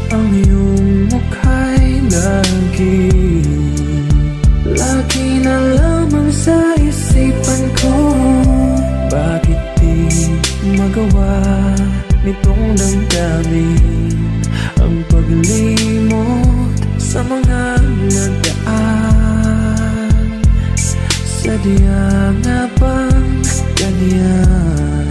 ang iyong mukha'y lagi na lamang sa isipan ko. Bakit di magawa nitong damdamin ang paglimot sa mga nagdaan? Sadya nga bang ganyan?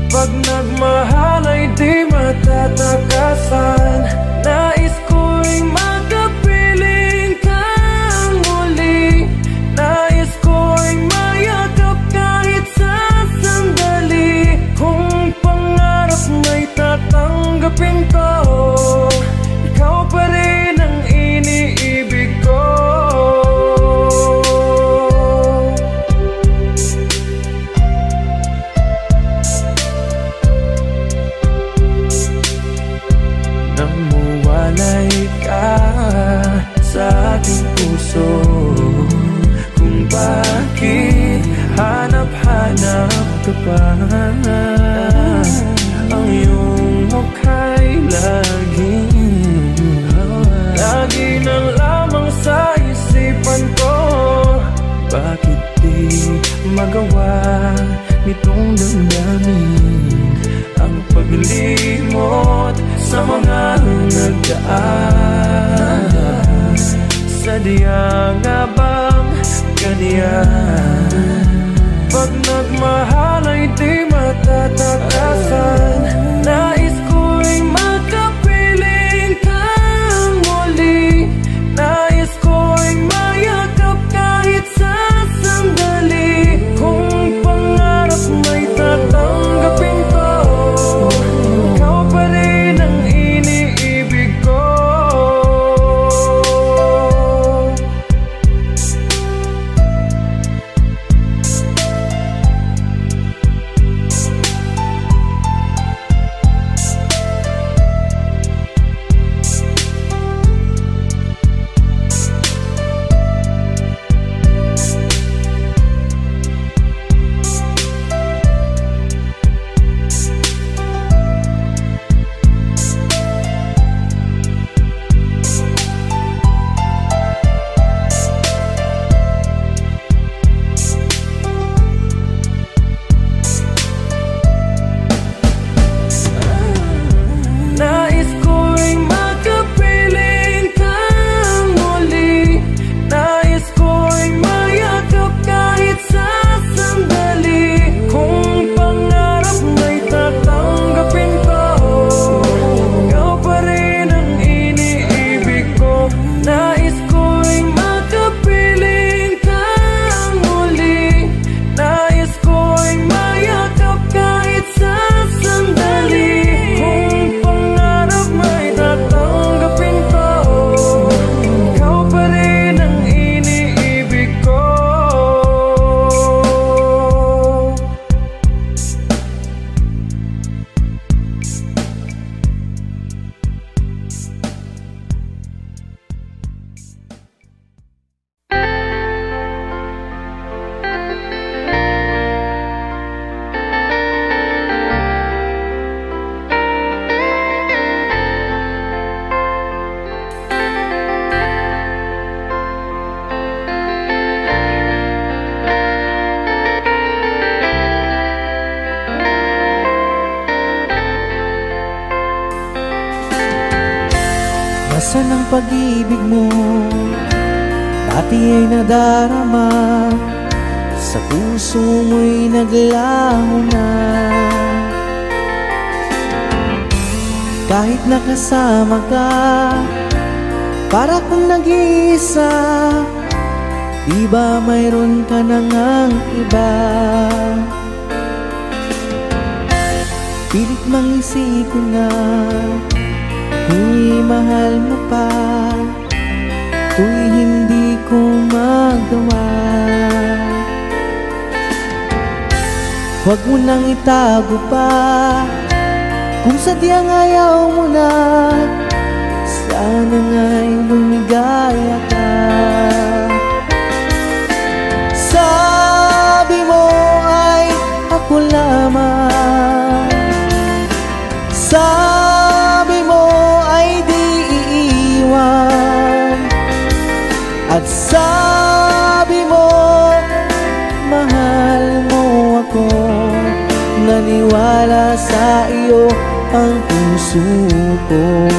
Pag nagmahal ay di matatakasan. Nais ko'y makapiling kang muli. Nais ko'y mayakap kahit sa sandali. Kung pangarap may tatanggapin ko, ikaw pa rin ang iniibig ko. Namuwalay ka sa aking puso, kung bakit hanap-hanap ka pa. Ang iyong mukha'y lagi na lamang sa isipan ko. Bakit di magawa nitong damdamin ang paglimot sa mga nagdaan? Sadya nga bang ganyan? Pag nagmahal ay di matatakasan. Nais ko'y makapiling kang muli. Nais ko'y mayakap kahit sa sandali. Kung pangarap may tatanggapin ko, ikaw pa rin ang iniibig ko. Nasaan ang pag-ibig mo? Dati ay nadarama, sa puso mo'y naglaho na. Kahit nakasama ka, para kang nag-iisa. Di ba mayroon ka na ngang iba? Pilit mang isipin na tuw'y mahal mo pa, tuw'y hindi ko magawa. Huwag mo nang itago pa, kung sadyang ayaw mo na, sana nga'y lumigaya ka. Sabi mo ay ako lamang, sabi mo ay At sabi mo, mahal mo ako. Naniwala sa iyo ang puso ko.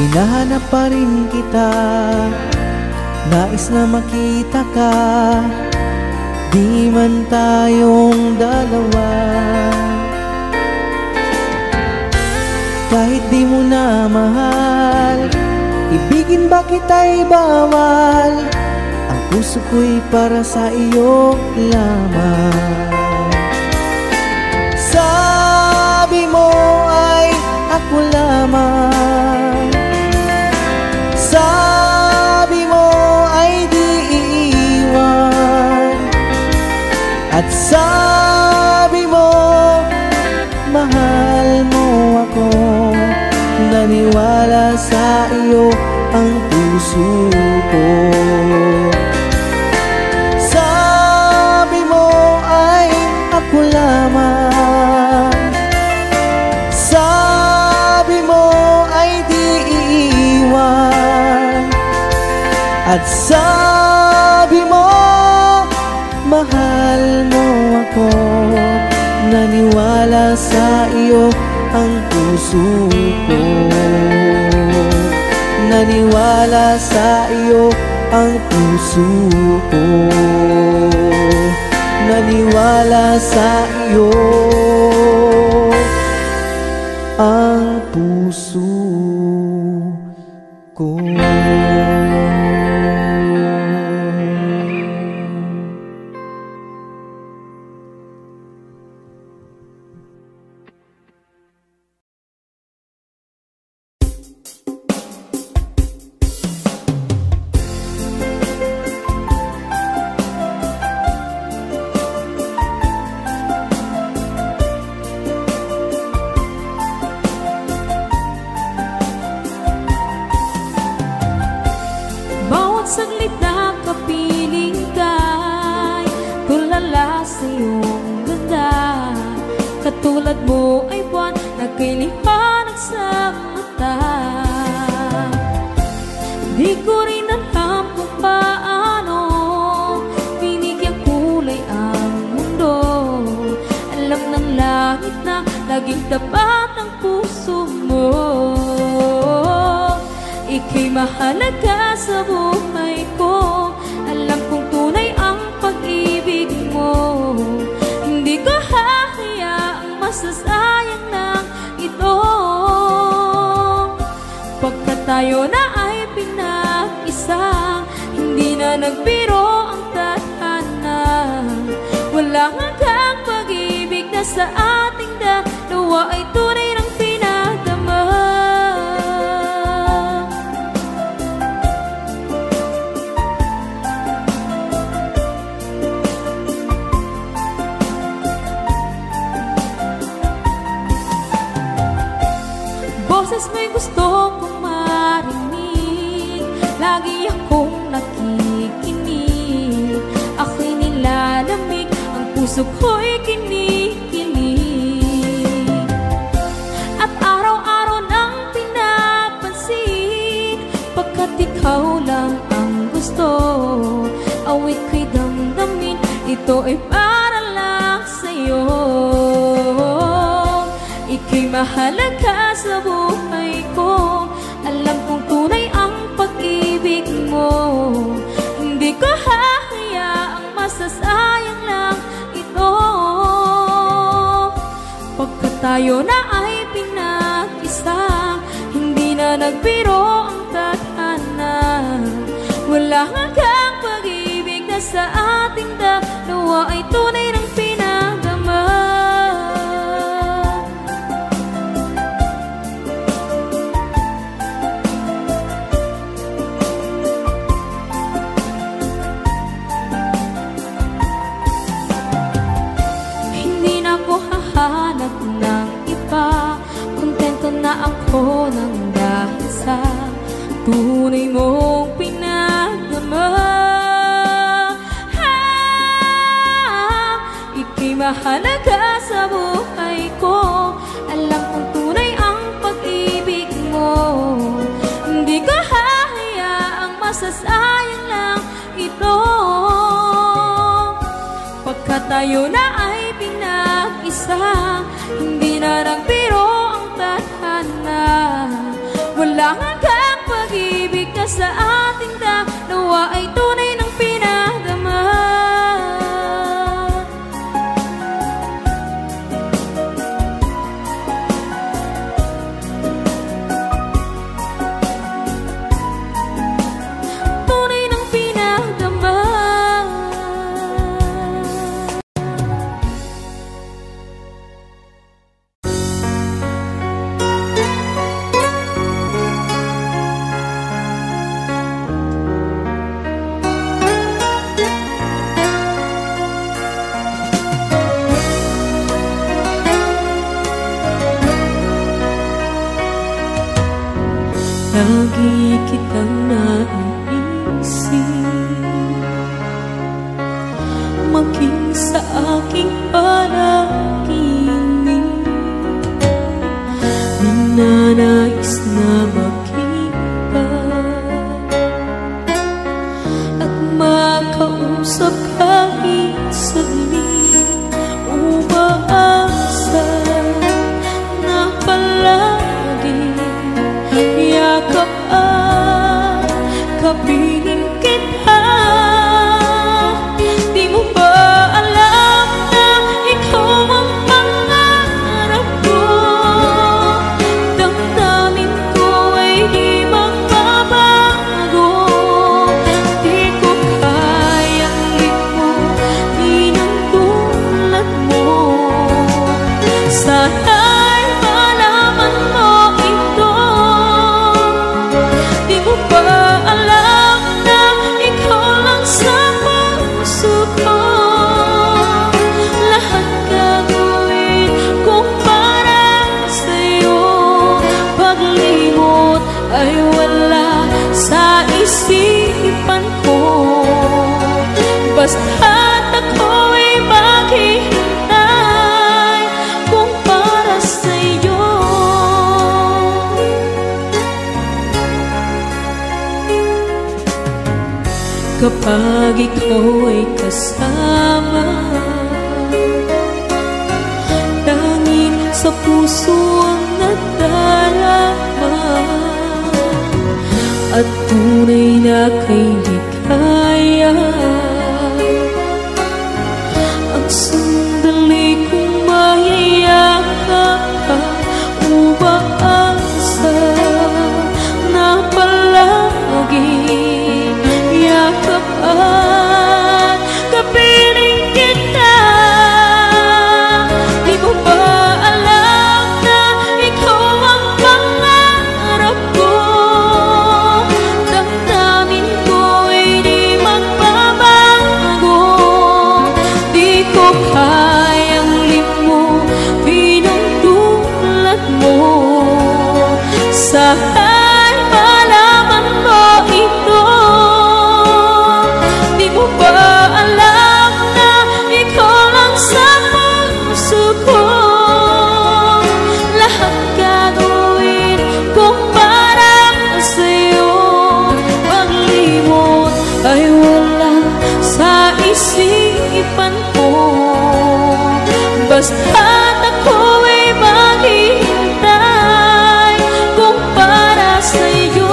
Hinahanap pa rin kita, nais na makita ka, di man tayong dalawa. Kahit di mo na mahal, ibigin ba kita'y bawal? Ang puso ko'y para sa iyo lamang. Sabi mo ay ako lamang, sabi mo ay di iiwan. At sabi mo, mahal mo ako. Naniwala sa iyo ang puso ko. Sabi mo ay ako lamang, sabi mo ay di iiwan. At sabi mo, mahal mo ako. Naniwala sa iyo ang puso ko. Naniwala sa iyo ang puso ko. Naniwala sa iyo ang puso ko. Saglit na kapiling ka'y tulala sa iyong ganda. Katulad mo ay buwan na kay liwanag sa mata. Di ko rin alam kung paano binigyan kulay ang mundo. Alam ng langit na laging tapat ang puso mo. Ika'y mahalaga sa buhay ko. Alam kong tunay ang pag-ibig mo. Hindi ko hahayaang masasayang ng ito. Pagkat tayo na ay pinag-isa, hindi na nagbiro ang tadhana. Walang hanggang pag-ibig na sa ating dalawa ay tunay ng pinadama. Boses mo'y gusto kong marinig, lagi akong nakikinig. Ako'y nilalamig, ang puso ko'y kinikilig. At araw-araw nang pinapansin, pagkat ikaw lang ang gusto. Awit ko'y damdamin, ito ay para lang sa'yo. Ika'y mahalaga sa buhay ko. Alam kong tunay ang pag-ibig mo. Hindi ko hahayaang masasayang lang ito. Pagkat tayo na ay pinag-isa, hindi na nagbiro ang tadhana. Wala hanggang pag-ibig na sa ating dalawa ay tunay ng pinagama. tunay mong pinagdama. Ika'y mahalaga sa buhay ko. Alam kong tunay ang pag-ibig mo. Hindi ko hahayaang masasayang lang ito. Pagkat tayo na ay pinag-isa, hindi na nagbiro ang tadhana. Walang hanggang pag-ibig na sa ating dalawa ay tunay ng pinadama. Tunay ng pinadama. Lagi kitang naiisip, maging sa aking panaginip. Ninanais na makita at makausap kahit saglit. Umaasa na palagi yakap at kapiling kita. Di mo ba alam na ikaw ang pangarap ko? Damdamin ko ay di magbabago. Di ko kayang limutin ang tulad mo. Sana'y malaman mo ito. Di mo ba alam na ikaw lang sa puso ko? Lahat gagawin kung para sa'yo. Paglimot ay wala sa isipan ko. Basta't ako'y maghihintay kung para sa'yo. Kapag ikaw ay kasama, tanging sa puso ang nadarama, at tunay na kay ligaya. Ang sandali kong mayayakap ka, umaasa na palagi yakap at kapiling kita. Di mo ba alam na ikaw ang pangarap ko? Damdamin ko ay di magbabago. Di ko kayang limutin ang tulad mo. Sana'y malaman mo ito. Di mo ba alam na ikaw lang sa puso ko? Lahat gagawin kung para sa'yo. Paglimot ay wala sa isipan ko. Basta't ako'y maghihintay kung para sa'yo.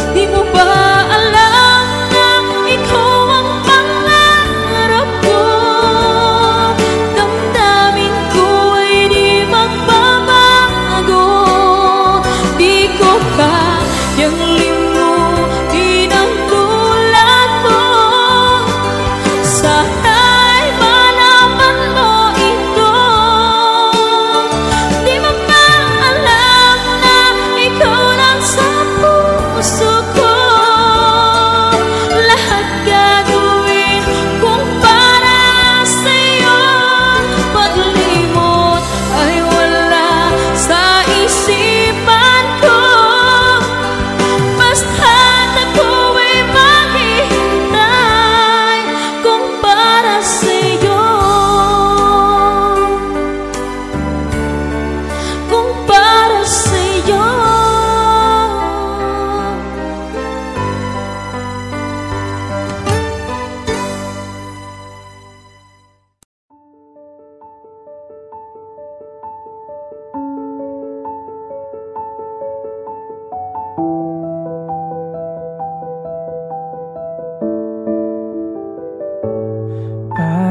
Di mo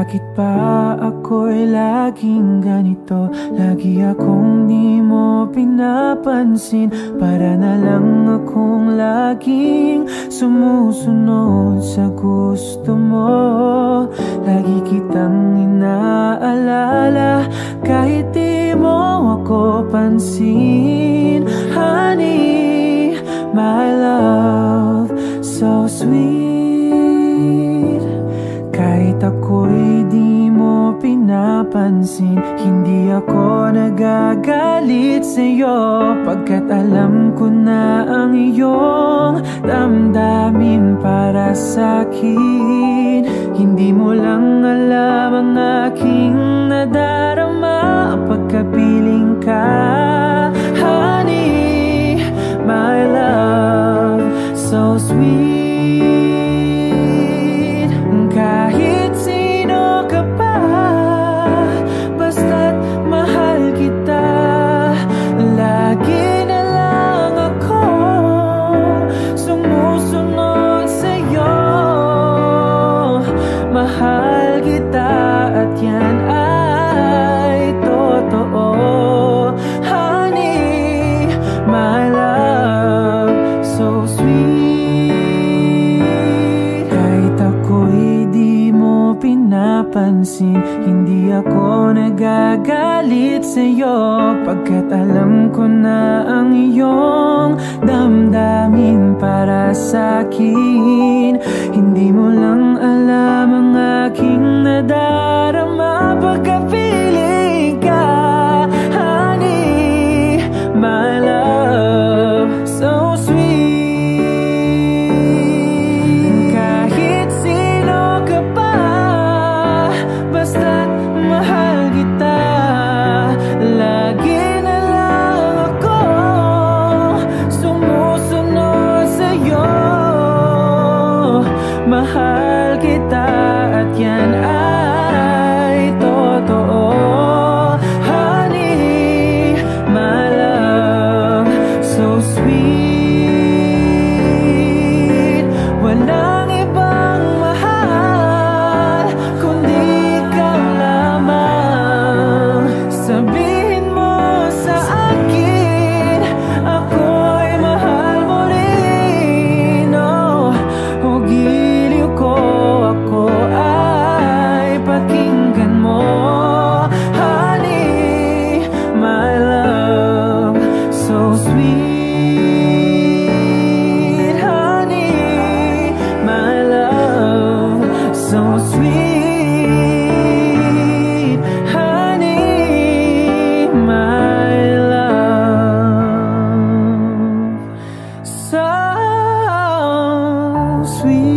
Bakit ba ako'y laging ganito? Lagi akong di mo pinapansin. Para na lang akong laging sumusunod sa gusto mo. Lagi kitang inaalala kahit di mo ako pansin. Honey, my love, so sweet. Kahit ako'y di mo pinapansin, hindi ako nagagalit sa'yo, pagkat alam ko na ang iyong damdamin para sa'kin. Hindi mo lang alam ang aking nadarama pagkapiling ka. Honey, my love, so sweet. Kahit sino ka pa, basta't mahal kita. Lagi na lang ako sumusunod sa'yo. Mahal kita at yan ay totoo. Honey, my love, so sweet. Kahit ako'y di mo pinapansin, hindi ako nagagalit sa'yo, pagkat alam ko na ang iyong damdamin para sa'kin. Hindi mo lang alam ang aking nadarama pagkapiling ka. Honey, my love, so sweet. Kahit sino ka pa, basta't mahal kita. Lagi na lang ako sumusunod sa'yo. Mahal kita at yan ay totoo. Honey, my love, so sweet. Walang ibang mahal kundi ikaw lamang. Sabihin mo sa akin, ako'y mahal mo rin. Oh, giliw ko, ako ay pakinggan mo. Honey, my love, so sweet. Honey, my love, so sweet. Honey, my love, so sweet.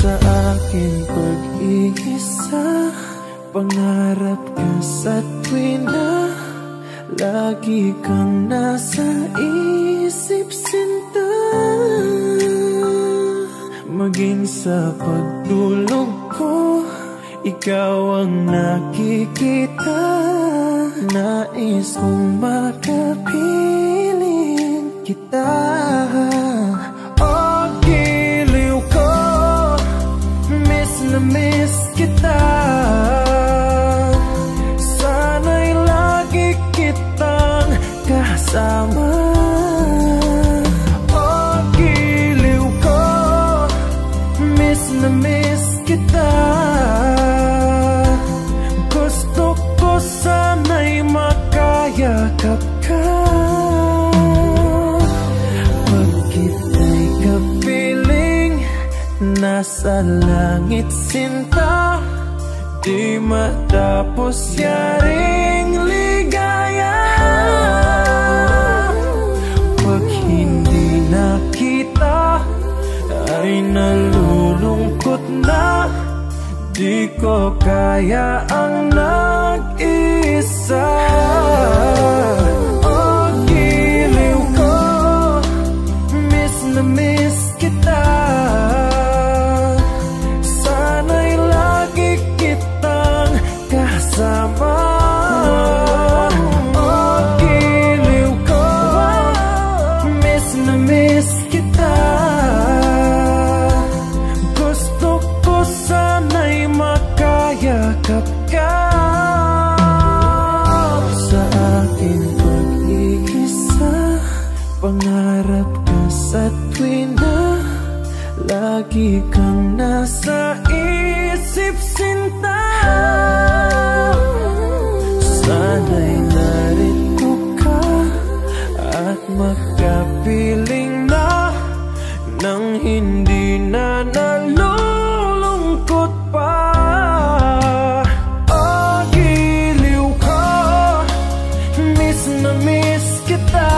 Sa aking pag-iisa, pangarap ka sa tuwina. Lagi kang nasa isip, sinta. Maging sa pagtulog ko, ikaw ang nakikita. Nais kong makapiling kita. Oh, giliw ko, miss na miss kita. Sana'y lagi kitang kasama. Oh, giliw ko, miss na miss kita. Gusto ko sana'y makayakap ka. nasa langit sinta, di matapos yaring ligaya. Pag hindi nakita ay nalulungkot na, di ko kaya ang nag-isa. Oh, giliw ko, miss na miss kita. Sana'y lagi kitang kasama. Oh, giliw ko, miss na miss kita. Gusto ko sana'y makayakap ka. Sa ating pag-iisa, pangarap ka sa tuwing na lagi kang nasa isip sinta. Sana'y narito ka at makapiling na nang hindi na nalulungkot pa. Oh, giliw ko, miss na miss kita.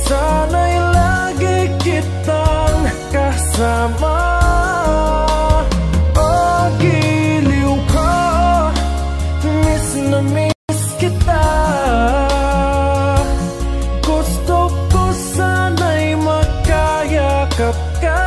Sana'y lagi kitang kasama. Oh, giliw ko, miss na miss kita. Gusto ko sana'y makayakap ka.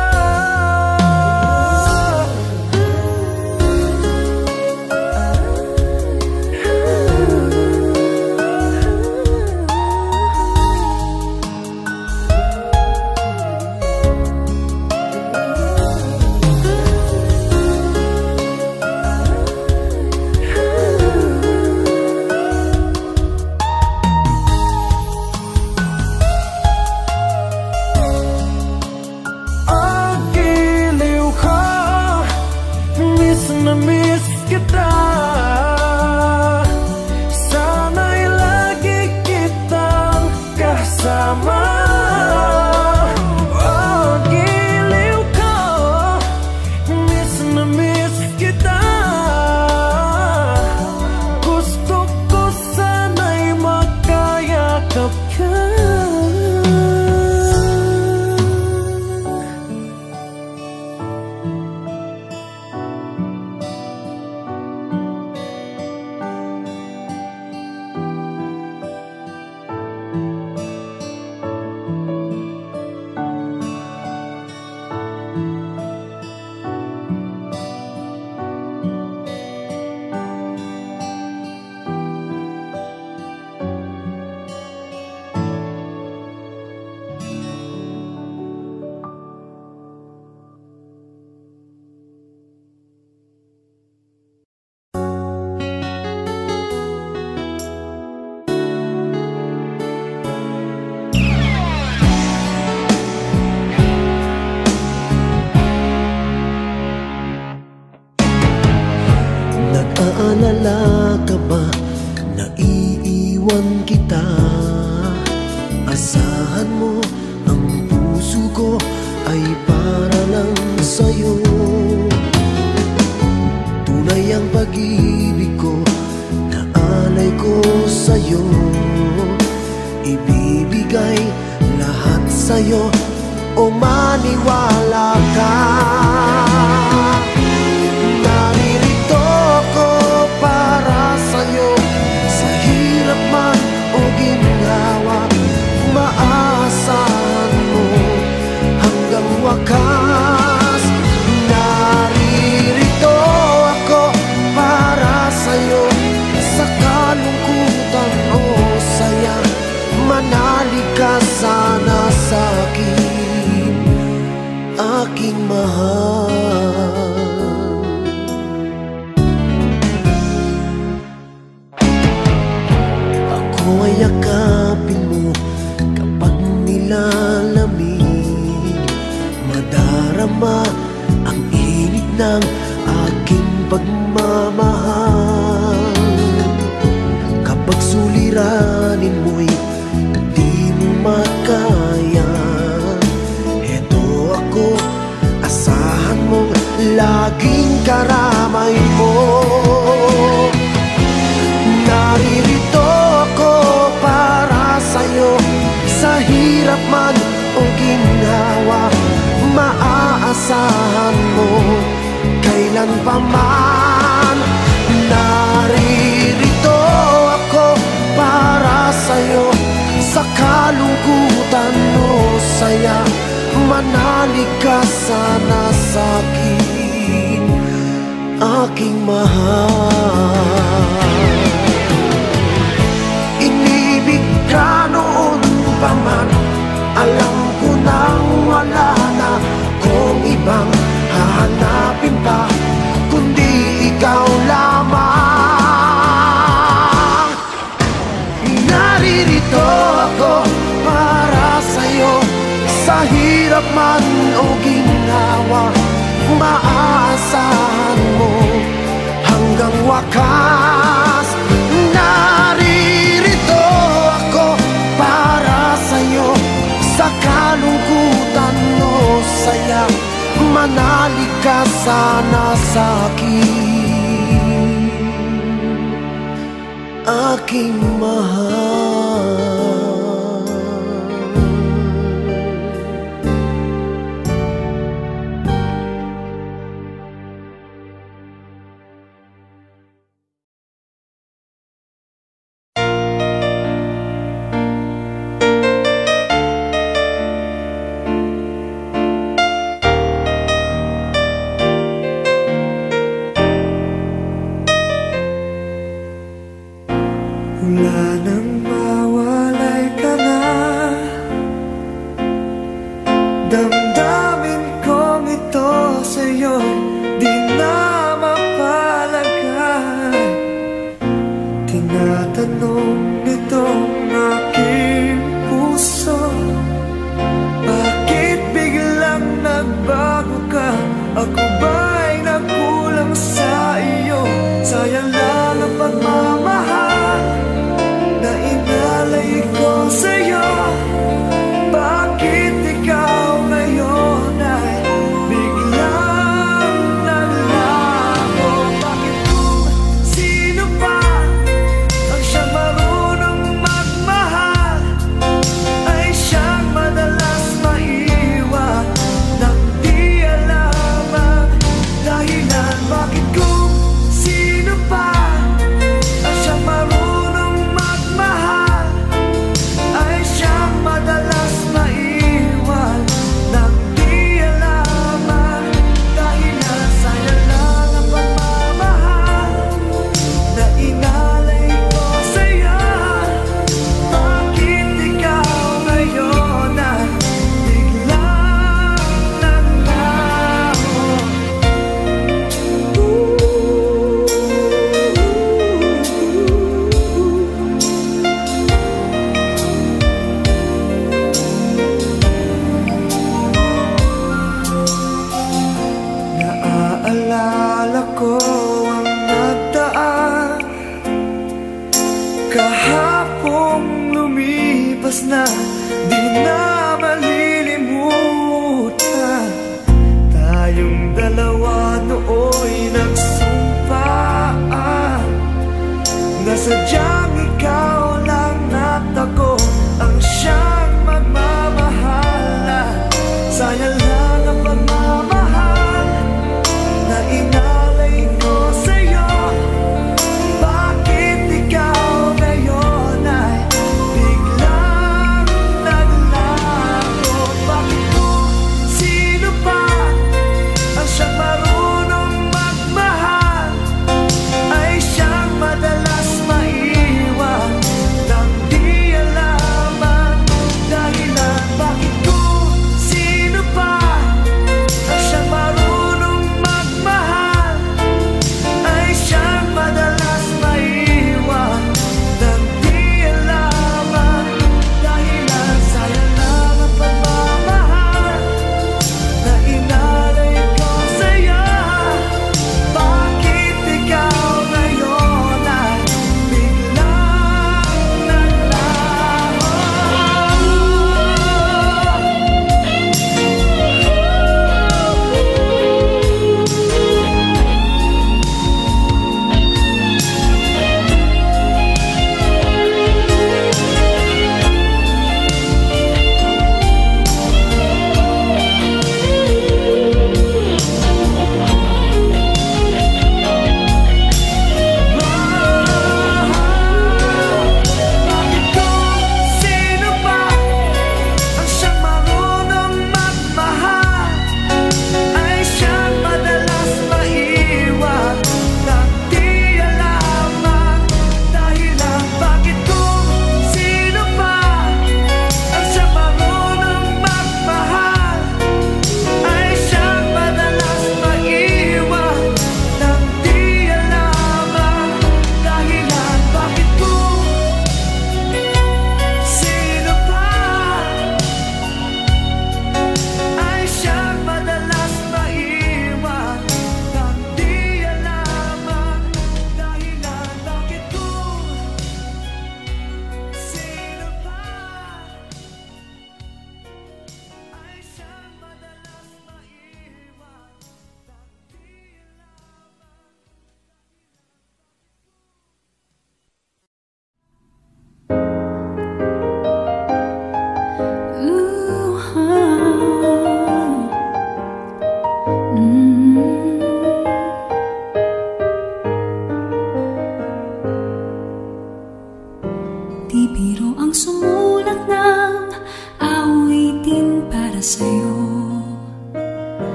Oh, giliw ko, miss na miss kita. Sana'y lagi kitang kasama. Oh, giliw ko, miss na miss kita. Gusto ko sana'y makayakap ka. Nag-aalala ka ba na iiwan kita? Asahan mo, ang puso ko ay para lang sa'yo. Tunay ang pag-ibig ko na alay ko sa'yo. Ibibigay lahat sa'yo o maniwala ka. Naririto ko para sa'yo, sa hirap man o ginhawa, maasahan mo hanggang wakas. Naririto ako para sa'yo, sa kalungkutan o saya, manalig ka sana sa'kin, aking mahal. Ako ay yakapin mo kapag nilalamig, madarama ang init ng aking pagmamahal. Kapag suliranin mo'y di mo makaya, eto ako maasahan mo. Kailan pa man naririto ako para sa'yo. Sa kalungkutan o saya, manalig ka sana sa'kin, aking mahal. Inibig ka noon pa man, alam ko nang wala na kung ibang hahanapin pa, kundi ikaw lamang. Naririto ako para sa'yo, sa hirap man o ginawa, maaasahan mo hanggang wakas. Naririto ako para sa'yo, sa kalungkutan o saya, manalig ka sana sa'kin, aking mahal. Wala nang mawalay ka na, damdamin kong ito sa'yo'y di na mapalagay. Tinatanong nitong aking puso, bakit biglang nagbago ka? Ako ba'y nagkulang sa iyo? Sayang lang ang pagmamahal na inalay ko sa'yo. Bakit ikaw ngayon ay biglang naglaho? Bakit kung sino pa ang siyang marunong magmahal ay siyang madalas maiwan nang di alam ang dahilan? Bakit kung sino pa ang siyang marunong magmahal ay siyang madalas maiwan nang di alam ang dahilan? Sayang lang ang pagmamahal na inalay ko sa'yo. Bakit ikaw ngayon ay biglang naglaho? Naaalala ko ang nagdaan, kahapong lumipas na, di na malilimutan. Tayong dalawa nooy nagsumpaan na sadyang ikaw lang at ako ang siyang magmamahalan. Sayang lang ang pagmamahal na inalay ko sa'yo. Bakit ikaw ngayon ay biglang naglaho? Bakit kung sino pa ang siyang marunong magmahal ay siyang madalas maiwan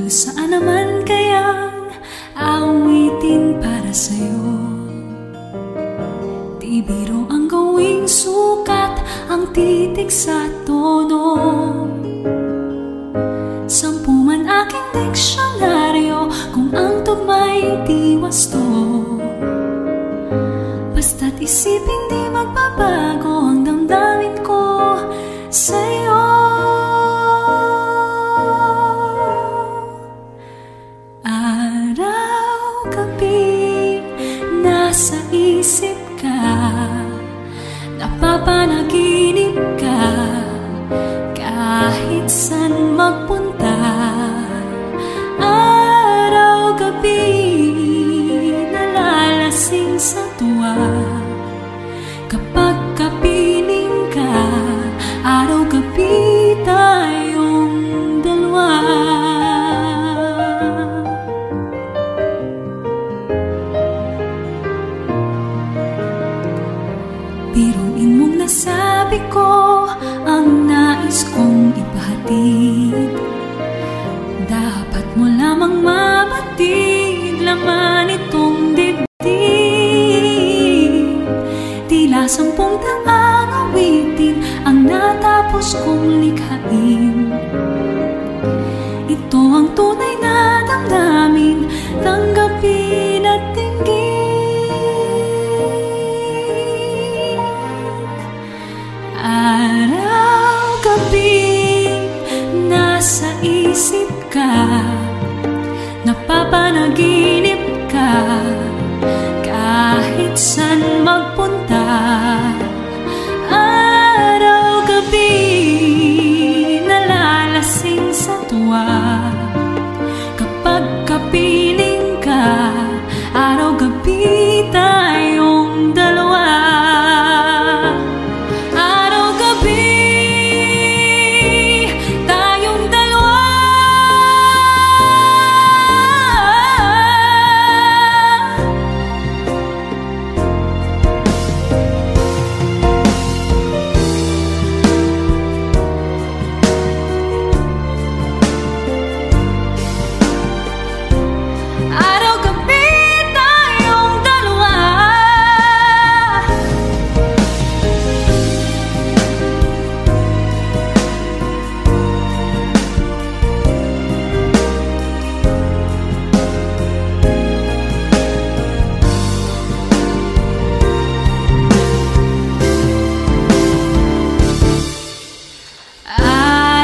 Saan naman kayang awitin para sa'yo? Di biro ang gawing sukat, ang titik sa tono. Sampu man aking diksyonaryo, kung ang tugma'y di wasto. Basta't isipin di magbabago ang damdamin ko sa'yo. Araw-gabi nasa isip ka, napapanaginip ka, kahit san magpunta. Araw-gabi nalalasing sa tuwa, kapag kapiling ka. Araw-gabi tayong dalawa. Biruin mong nasabi ko ang nais kong ipahatid. Dapat mo lamang mabatid laman itong dibdib. Tila 10 taang awitin ang natapos kong likhain. Ito ang tunay na damdamin, tanggapin at dinggin. Araw-gabi nasa isip ka, napapanaginip ka, kahit san magpunta. Araw-gabi nalalasing sa tuwa, kapag kapiling ka. Araw-gabi tayong dalawa. Araw-gabi tayong dalawa. Araw-gabi tayong dalawa.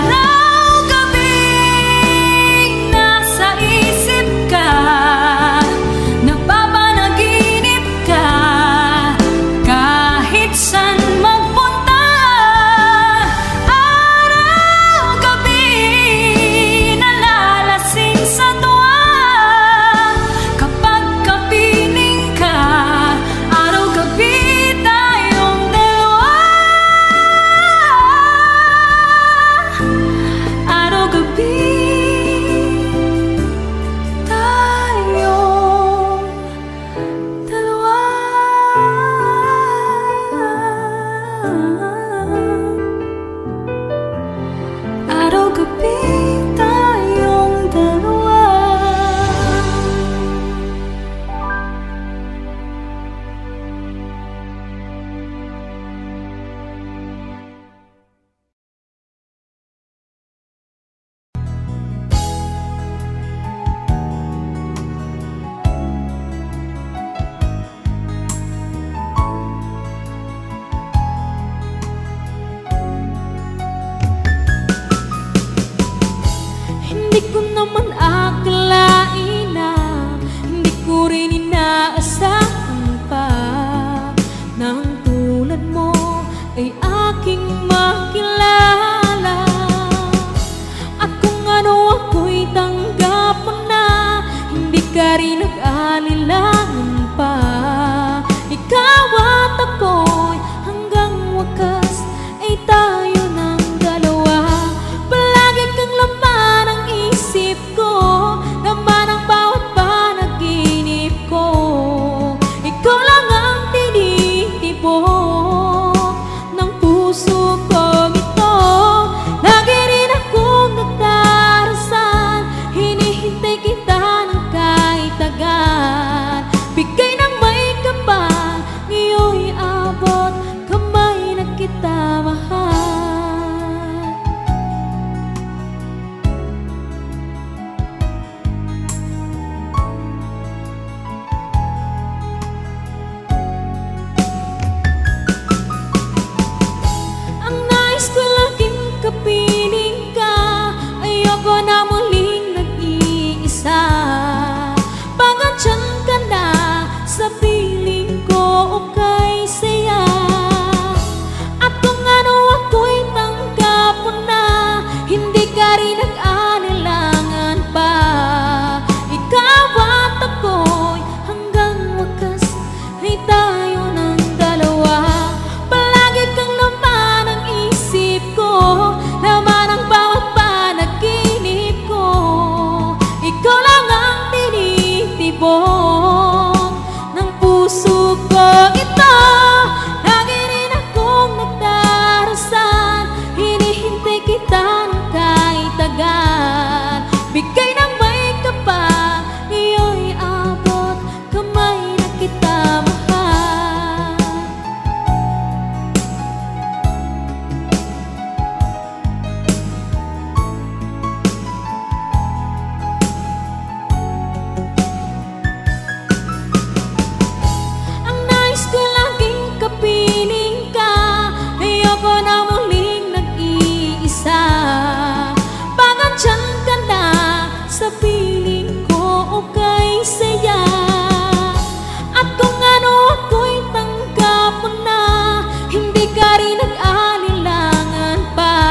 Araw-gabi nasa isip ka, napapanaginip ka, kahit san magpunta. Araw-gabi nalalasing sa tuwa, kapag kapiling ka. Araw-gabi tayong dalawa. Araw-gabi tayong dalawa. Araw-gabi tayong dalawa. Hindi ko naman akalain na, hindi ko rin inaasahan pa, nang tulad mo ay aking makilala. At kung ano ako'y tanggap mo na, hindi ka rin nag-alilangan pa. Ikaw at ako'y hanggang wakas ay tayo ng dalawa. Palagi kang laman ng isip ko, laman ang bawat panaginip ko. Ikaw lang ang tinitibok ng puso kong ito. Lagi rin akong nagdarasal, hinihingi tinitibok ng puso ko ito. Lagi rin akong nagdarasal, hinihintay kita ng kahit tagal. Bigay ng may kapal, iyo'y abot kamay na kita mahal. Ang nais ko laging kapiling ka, ayoko na muling nag-iisa. Pangandyan ka na sa piling ko o kay saya. At kung ano ako'y tanggap mo na, hindi ka rin nag-alilangan pa.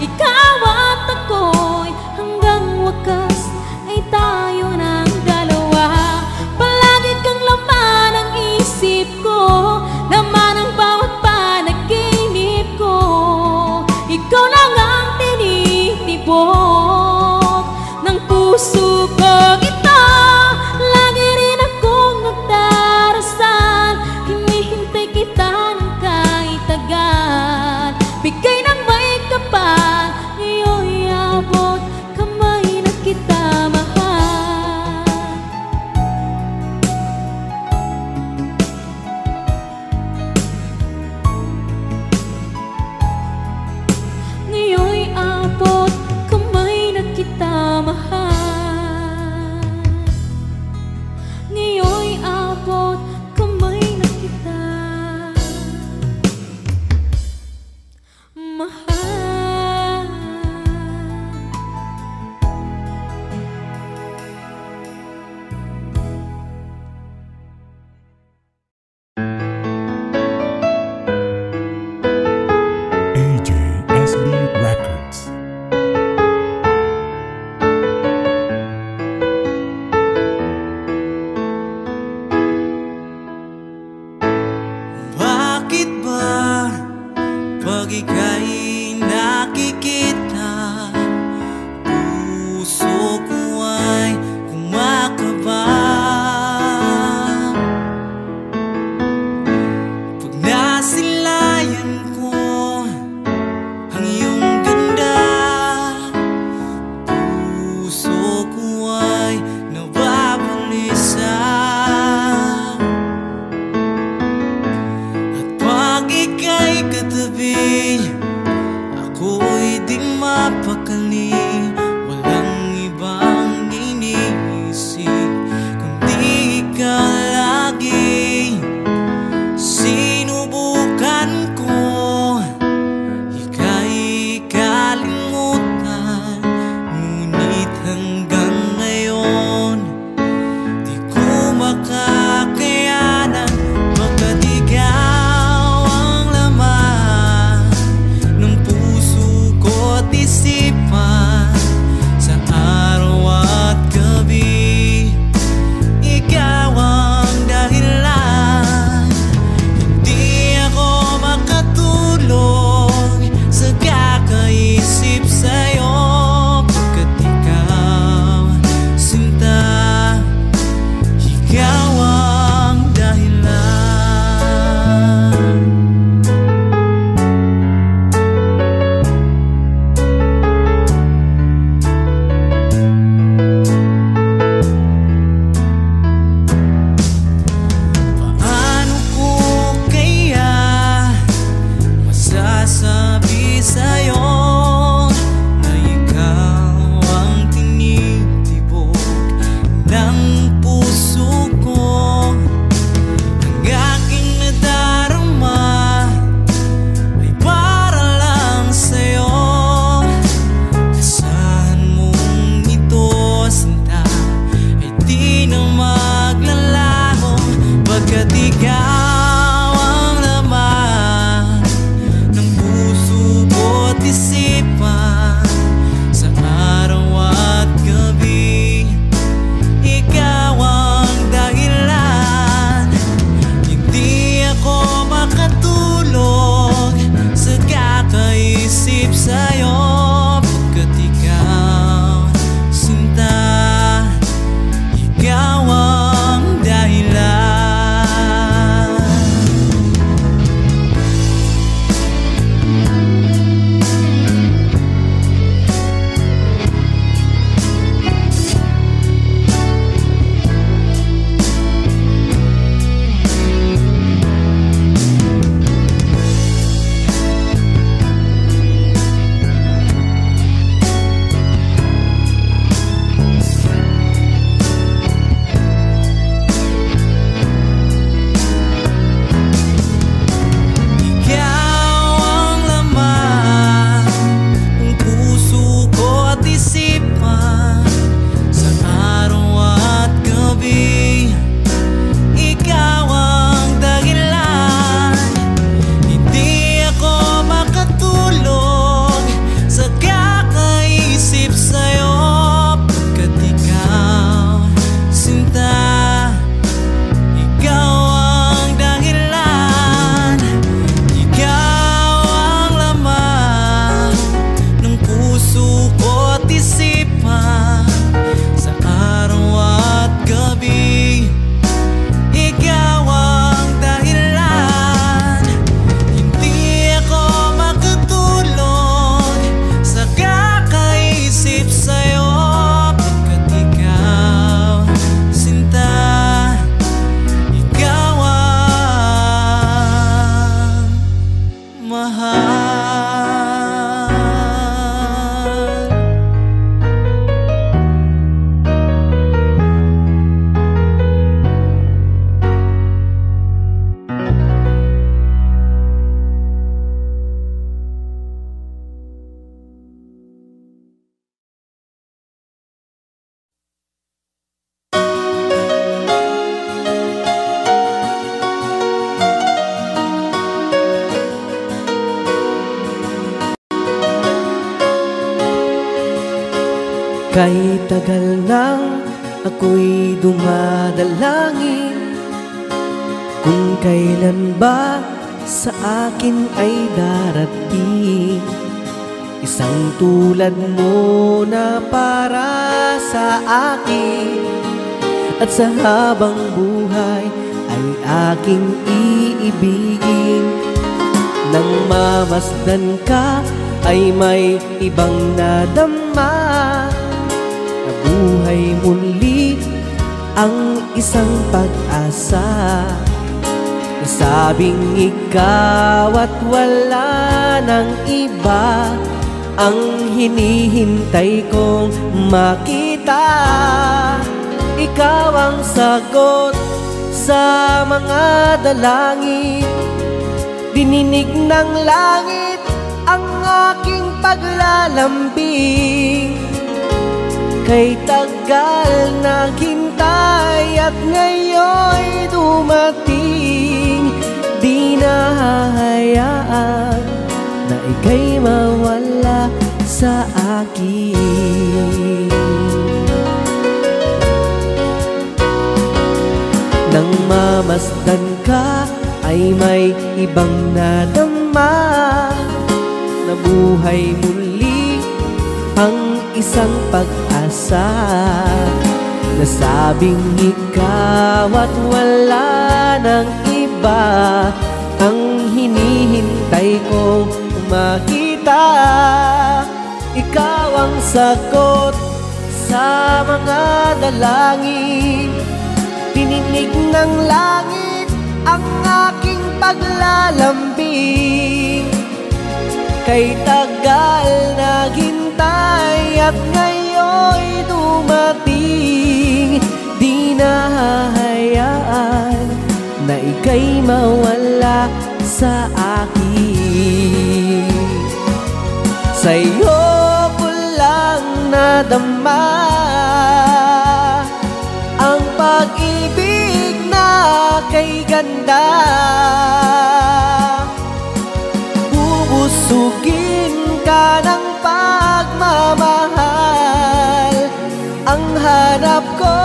Ikaw at ako'y hanggang wakas ay tayo ng dalawa. Palagi kang laman ng isip ko, laman ng bawat panaginip ko. Ikaw lang ang tinitibok ng puso ko ito. Lagi rin akong nagdarasal, hinihintay kita ng kahit tagal. Bigay ng may kapal, iyo'y abot kamay na kita mahal. Ngayon'y abot kamay na kita mahal. Kay tagal nang ako'y dumadalangin kung kailan ba sa akin ay darating isang tulad mo na para sa akin, at sa habang buhay ay aking iibigin. Nang mamasdan ka ay may ibang nadama, nabuhay muli ang isang pag-asa. Nasabing ikaw at wala nang iba ang hinihintay kong makita. Ikaw ang sagot sa mga dalangin, dininig ng langit ang aking paglalambing. Kay tagal naghintay at ngayon'y dumating, di nahahayaan na ika'y mawala sa akin. Nang mamasdan ka ay may ibang nadama, nabuhay muli ang isang pag-asa. Nasabing ikaw at wala nang iba ang hinihintay kong makita. Ikaw ang sagot sa mga dalangin, dininig ng langit ang aking paglalambing. Kay tagal naghintay at ngayon'y dumating, di nahahayaan na ika'y mawala sa akin. Sa'yo ko lang nadama ang pag-ibig na kay ganda. Bubusugin ka ng pagmamahal, ang hanap ko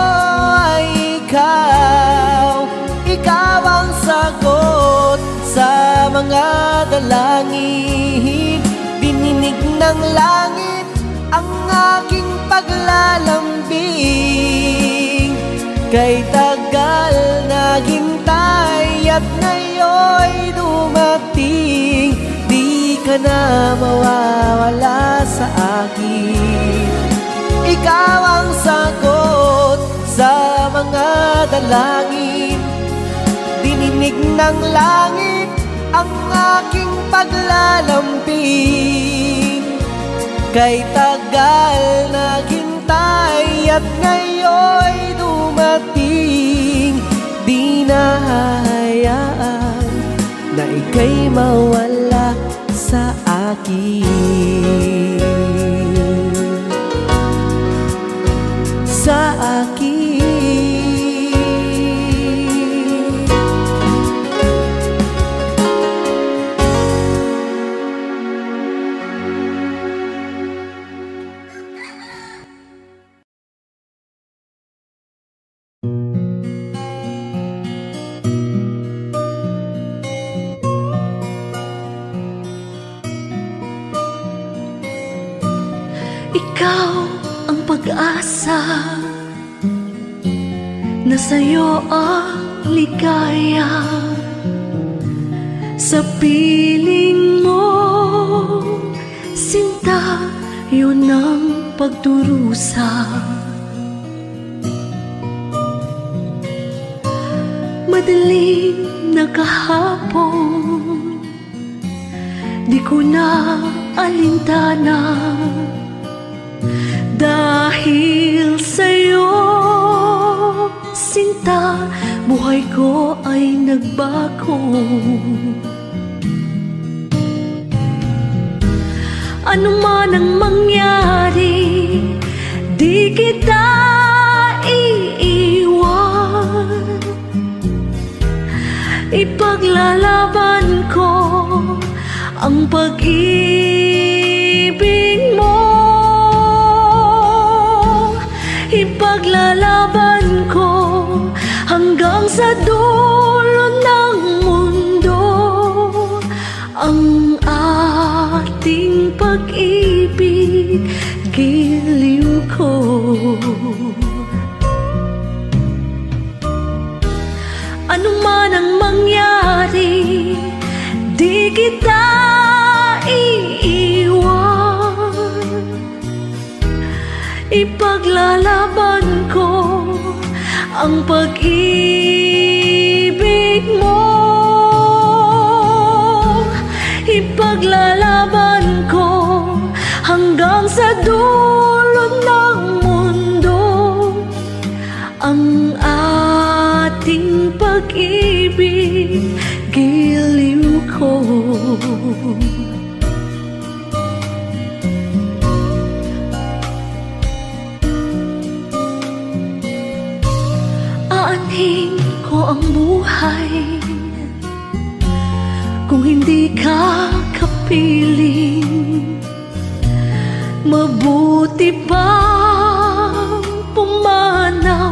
ay ikaw. Ikaw ang sagot sa mga dalangin, dininig ng langit ang aking paglalambing. Kay tagal naghintay at ngayon'y dumating, di ka na mawawala sa akin. Ikaw ang sagot sa mga dalangin, dininig ng langit ang aking paglalambing. Kay tagal naghintay at ngayon'y dumating, di nahahayaan na ika'y mawala sa akin. Sa akin. Ikaw ang pag-asa, na sa'yo ang ligaya. Sa piling mo, sinta, yun ang pagdurusa. Madaling na kahapon, di ko na alintana. Dahil sa'yo, sinta, buhay ko ay nagbago. Ano man ang mangyari, di kita iiwan. Ipaglalaban ko ang pag-ibig mo. Ipaglalaban ko hanggang sa dulo ng mundo ang ating pag-ibig, giliw ko. Ano man ang mangyari, di kita iiwan. Ipaglalaban ko ang pag-ibig mo. Ipaglalaban ko hanggang sa dulo ng mundo ang ating pag-ibig, giliw ko. Aanhin ko ang buhay kung hindi ka kapiling. Mabuti pang pumanaw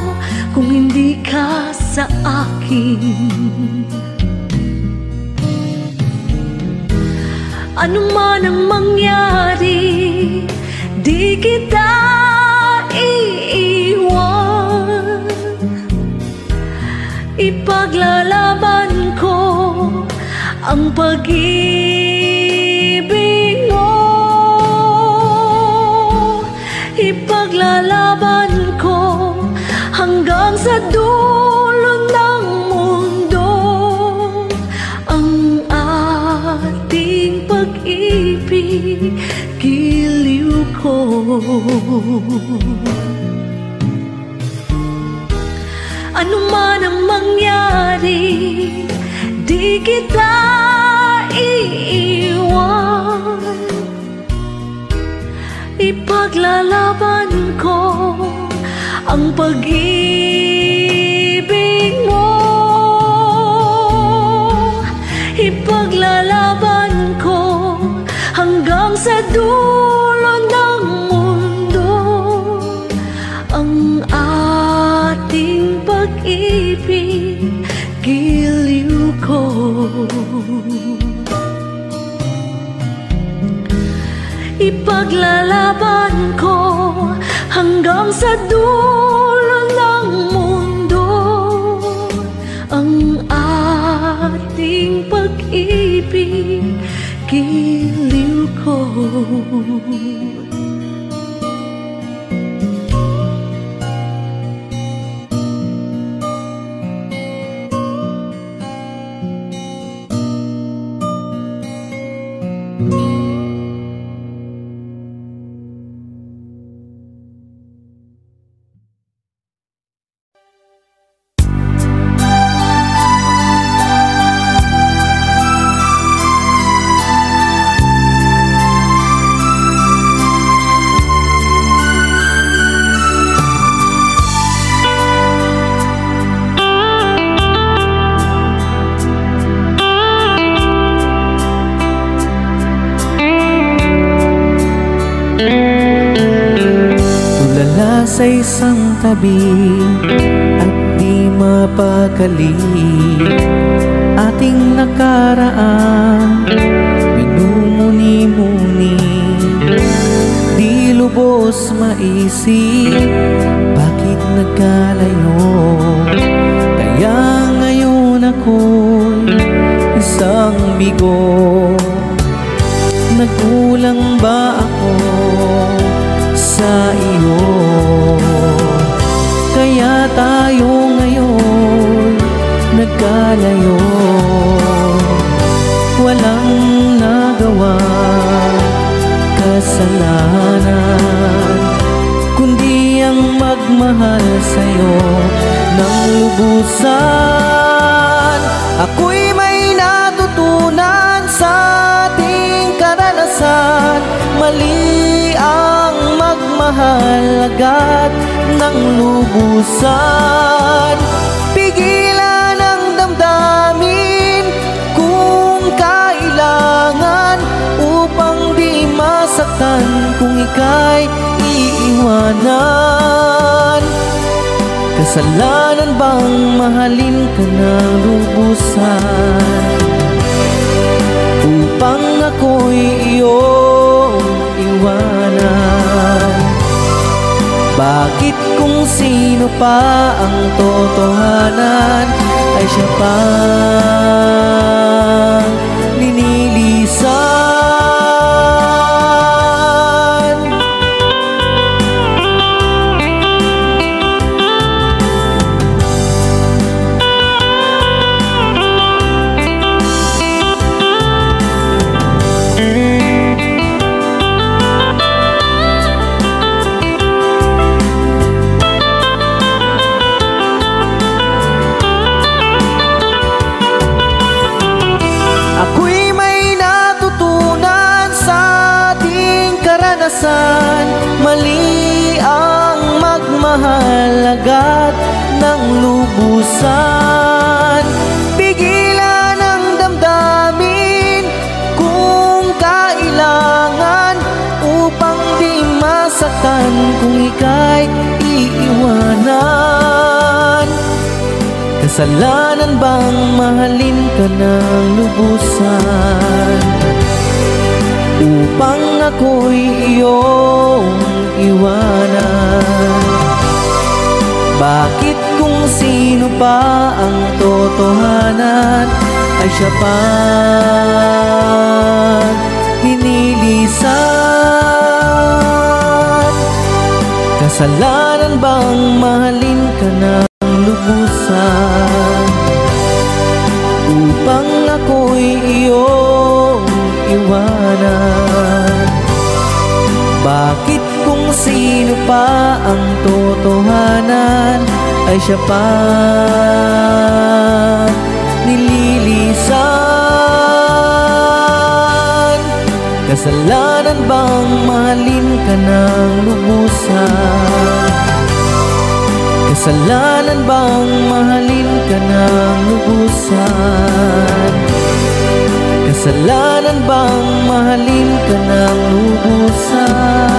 kung hindi ka sa akin. Ano man ang mangyari, di kita iiwan. Ipaglalaban ko ang pag-ibig mo. Ipaglalaban ko hanggang sa dulo ng mundo ang ating pag-ibig, giliw ko. Ano man ang mangyari, di kita iiwan. Ipaglalaban ko ang pag-ibig mo. Ipaglalaban ko hanggang sa dulo ng mundo ang ating pag-ibig, giliw ko. Ipaglalaban ko hanggang sa dulo ng mundo ang ating pag-ibig, giliw ko. Sa isang tabi at di mapakali, ating nakaraan minumuni-muni, di lubos maisip bakit nagkalayo. Kaya ngayon ako'y isang bigo. Nagkulang ba ako sa iyo? Kaya tayo ngayon nagkalayo. Walang nagawa kasalanan, kundi ang magmahal sa'yo ng lubusan. Ako'y may natutunan sa ating karanasan. Mali ang magmahal agad ng lubusan. Pigilan ang damdamin kung kailangan, upang di masaktan kung ika'y iiwanan. Kasalanan bang mahalin ka ng lubusan upang ako'y iyong iwanan? Bakit kung sino pa ang totohanan ay siya pang linilisan? Mali ang magmahal agad ng lubusan. Pigilan ang damdamin kung kailangan upang di masaktan kung ika'y iiwanan. Kasalanan bang mahalin ka ng lubusan upang ako'y iyong iwanan? Bakit kung sino pa ang totohanan ay siya pang hinilisan? Kasalanan bang mahalin ka ng lubusan upang ako'y iyong iwanan? Bakit kung sino pa ang totohanan ay siya pa nililisan? Kasalanan bang mahalin ka ng lubusan? Kasalanan bang mahalin ka ng lubusan? Kasalanan bang mahalin ka ng lubusan?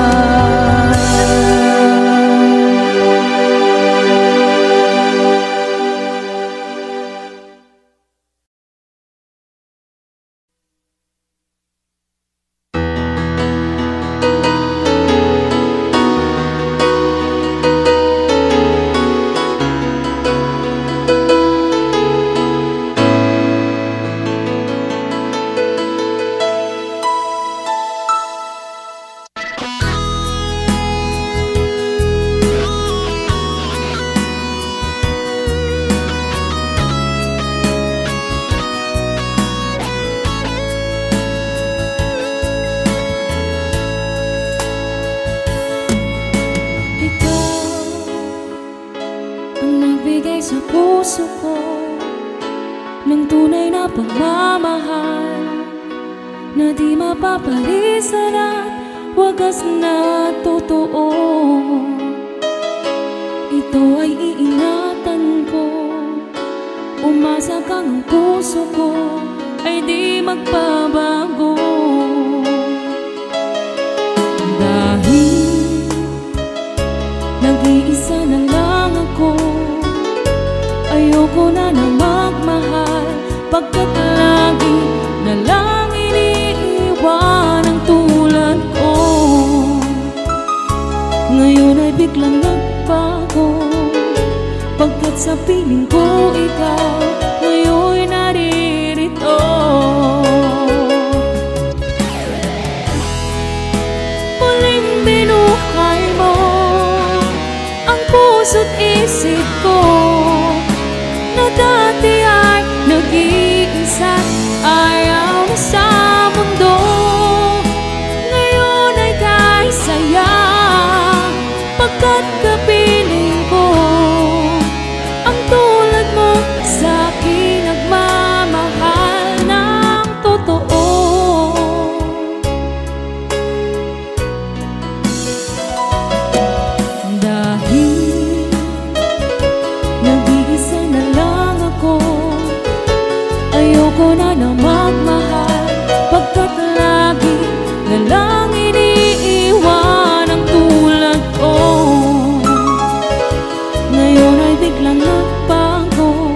sa puso ko ng tunay na pagmamahal na di mapapalisan at wagas na totoo. Ito ay iingatan ko, umasa kang ang puso ko ay di magbabago. Dahil nag-iisa na lang ako, ayoko na na magmahal, pagkat lagi na lang iniiwan ang tulad ko. Ngayon ay biglang nagbago, pagkat sa piling ko ikaw ngayon'y naririto. Muling binuhay mo ang puso't isip ko na dati ay nag-iisa't ayaw na sa mundo. Ngayon ay kahit saya, pagkat kapiling ko ang tulad mo sa akin nagmamahal ng totoo. Dahil biglang nagbago,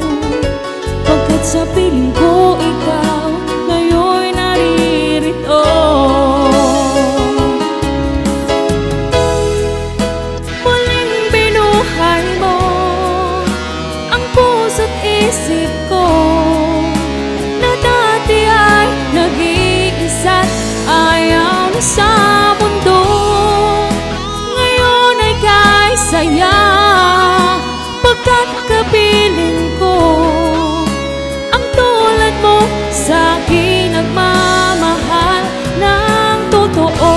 pagkat sa piling ko ikaw ngayon'y naririto. Muling binuhay mo ang puso't isip ko, na dati ay nag-iisa't ayaw na sa mundo. Ngayon ay kay saya, pagkat kapiling ko ang tulad mo sa'kin nagmamahal ng totoo.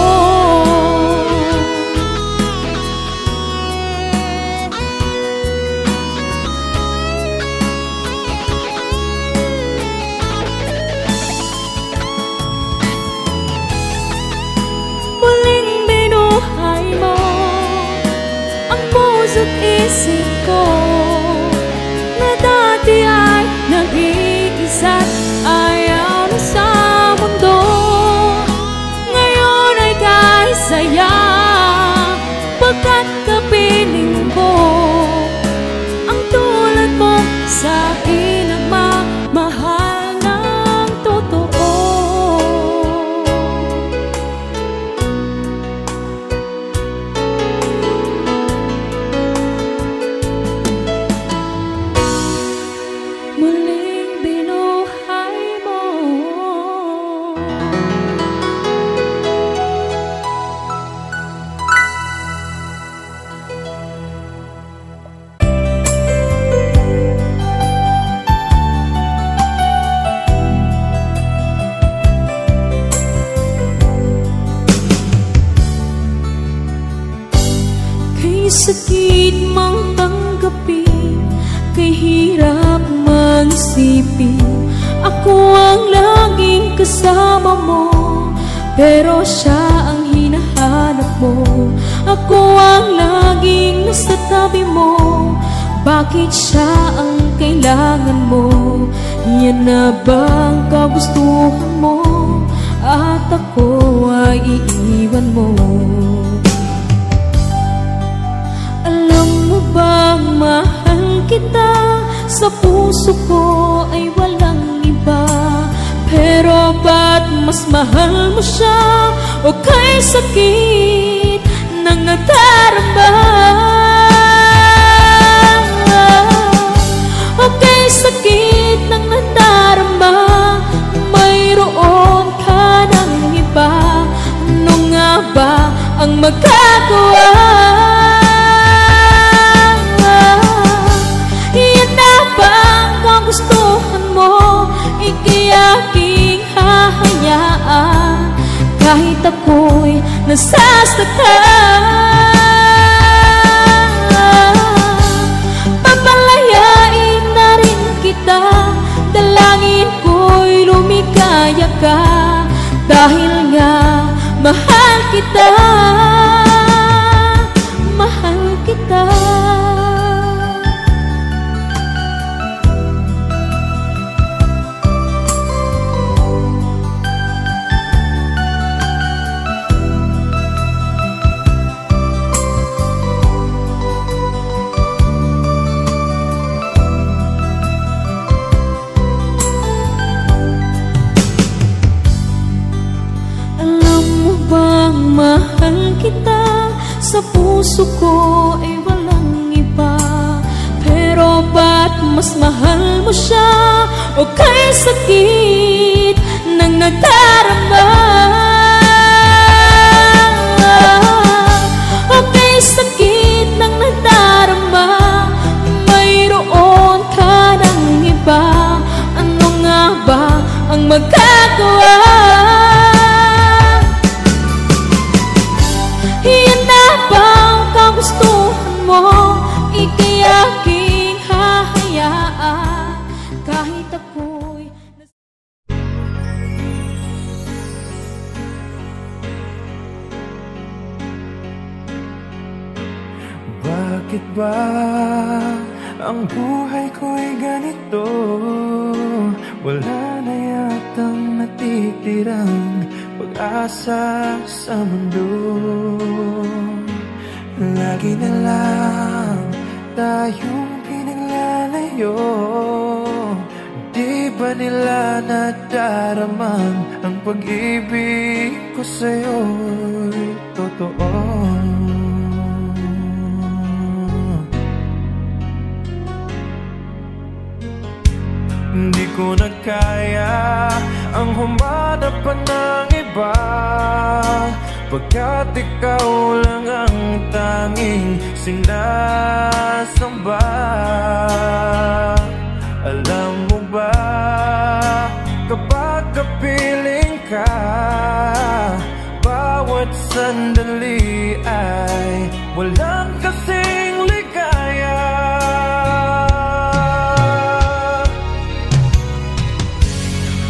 Muling binuhay mo ang puso't isip ko, na dati ay nag-iisa't ayaw na sa mundo. Ngayon ay kay saya, pagkat kapiling ko ang tulad mo sa'kin nagmamahal ng totoo. Muling binuhay mo. Kay sakit mang tanggapin, kay hirap mag-isipin, ako ang laging kasama mo, pero siya ang hinahanap mo. Ako ang laging nasa tabi mo, bakit siya ang kailangan mo? Yan na bang kagustuhan mo, at ako ay iiwan mo? Alam mo bang mahal kita, sa puso ko ay walang iba, pero ba't mas mahal mo siya? O kay sakit ng nadarama, o kay sakit ng nadarama, mayroon ka ng iba. Ano nga ba ang magagawa? Gustuhan mo, ika'y aking hahayaan, kahit ako'y nasasaktan. Papalayain na rin kita, dalangin ko'y lumikaya ka, dahil nga mahal kita, mahal kita. Mahal kita, sa puso ko ay walang iba, pero ba't mas mahal mo siya? O kay sakit ng nadarama, o kay sakit ng nadarama, mayroon ka ng iba. Ano nga ba ang magagawa? Gustuhan mo, ika'y aking hahayaan, kahit ako'y Bakit ba ang buhay ko'y ganito? Wala na yatang natitirang pag-asa sa mundo. Lagi na lang tayong sa'yo. Di ba nila nadaraman ang pag-ibig ko sa'yo'y totoo? Hindi ko na kaya ang humanap pa ng iba, pagkat ikaw lang ang tanging sinasamba. Alam mo ba, kapag kapiling ka, bawat sandali ay walang kasing ligaya.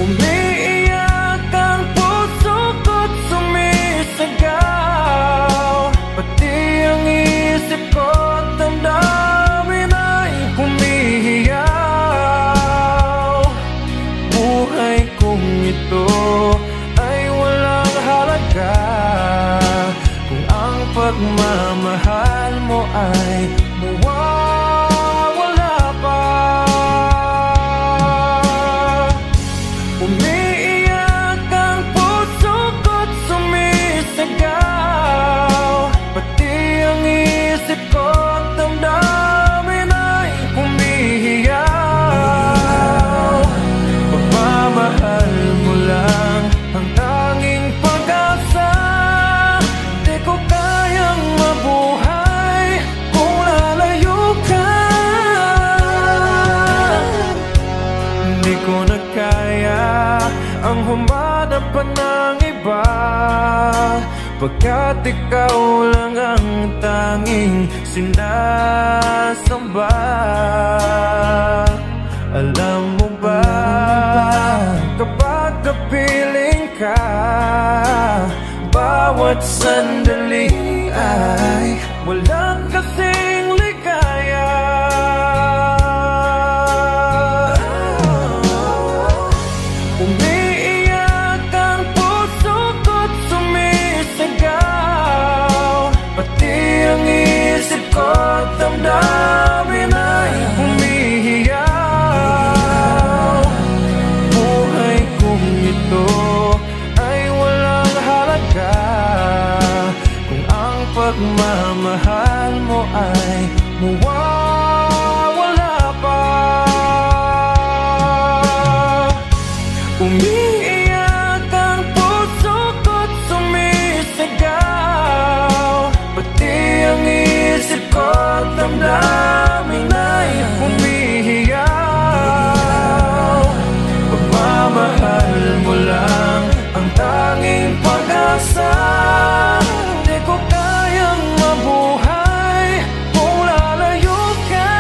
Umiiyak ang puso ko't sumisigaw, pati ang isip ko't damdamin ay humihiyaw. Buhay kong ito ay walang halaga kung ang pagmamahal mo ay mawawala pa. Umiiyak ang puso ko't sumisigaw, pati ang isip ko't damdamin ay humihiyaw. Pagmamahal mo lang ang tanging pag-asa, di ko kayang mabuhay kung lalayo ka. Hindi ko na kaya ang humanap pa ng iba, pagkat ikaw lang ang tanging sinasamba. Alam mo ba, kapag kapiling ka, bawat sandali ay walang kasing ligaya. Umiiyak ang puso ko't sumisigaw, pati ang isip ko't damdamin ay humihiyaw. Buhay kong ito ay walang halaga kung ang pagmamahal mo ay mawawala pa. Umiiyak ang puso ko't sumisigaw, pati ang isip ko't damdamin ay humihiyaw. Pagmamahal mo lang ang tanging pag-asa, di ko kayang mabuhay kung lalayo ka.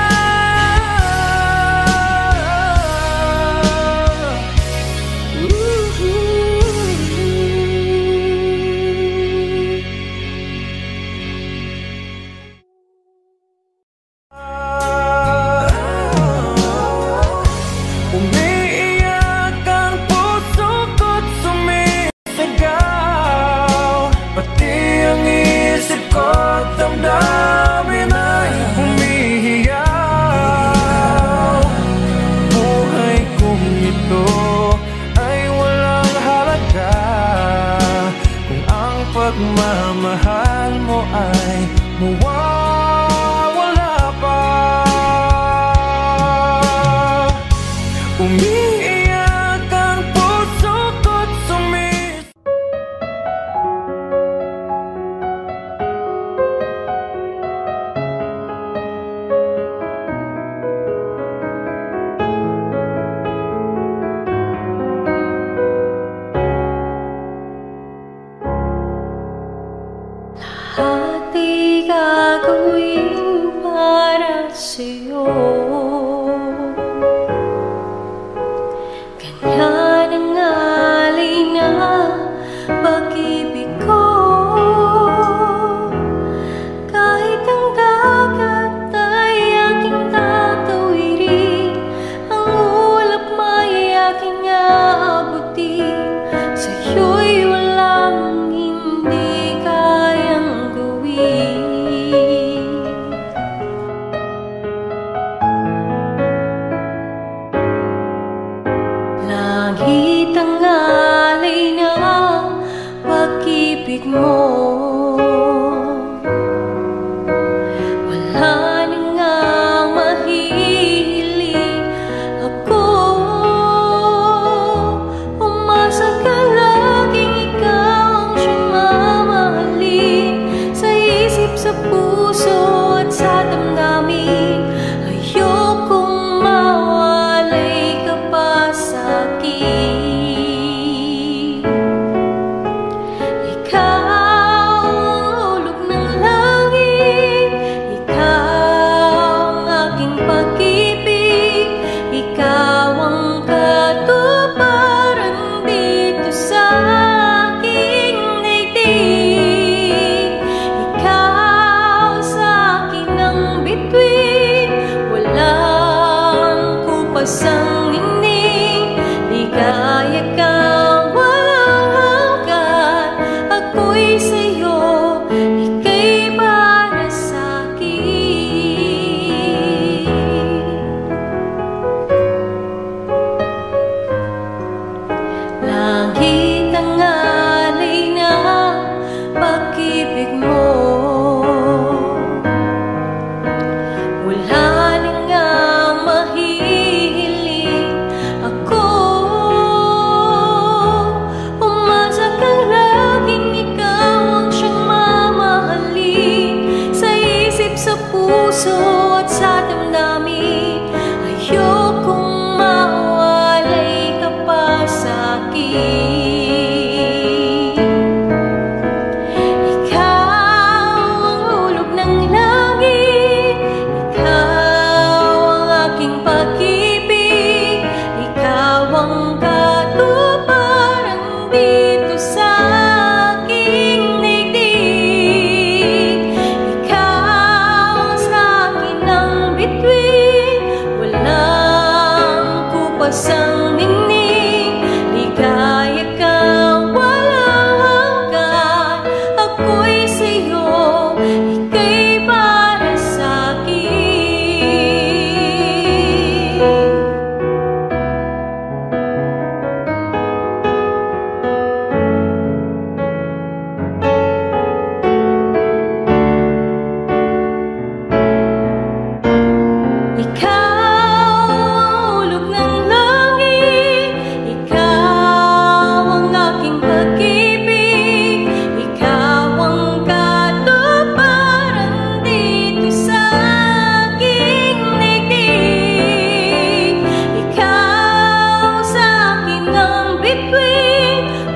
pag-ibig mo. Wala na ngang mahihiling ako. Umasa ka laging ikaw ang siyang mamahalin. Sa isip, sa puso at sa damdamin, ayokong mawalay ka pa sa'kin. Pasang ningning, ligaya kang walang hanggan. Ako'y sa'yo, ika'y para sa'kin. Langit ang alay na pag-ibig mo. Wala puso at sa damdamin, ayokong mawalay ka pa sa'kin. Ikaw ang hulog ng langit, ikaw ang aking pag-ibig, ikaw ang katuparan dito sa aking daigdig. Walang kupasang ningning, ligaya kang walang hanggan. Ako'y sa'yo, ika'y para sa'kin.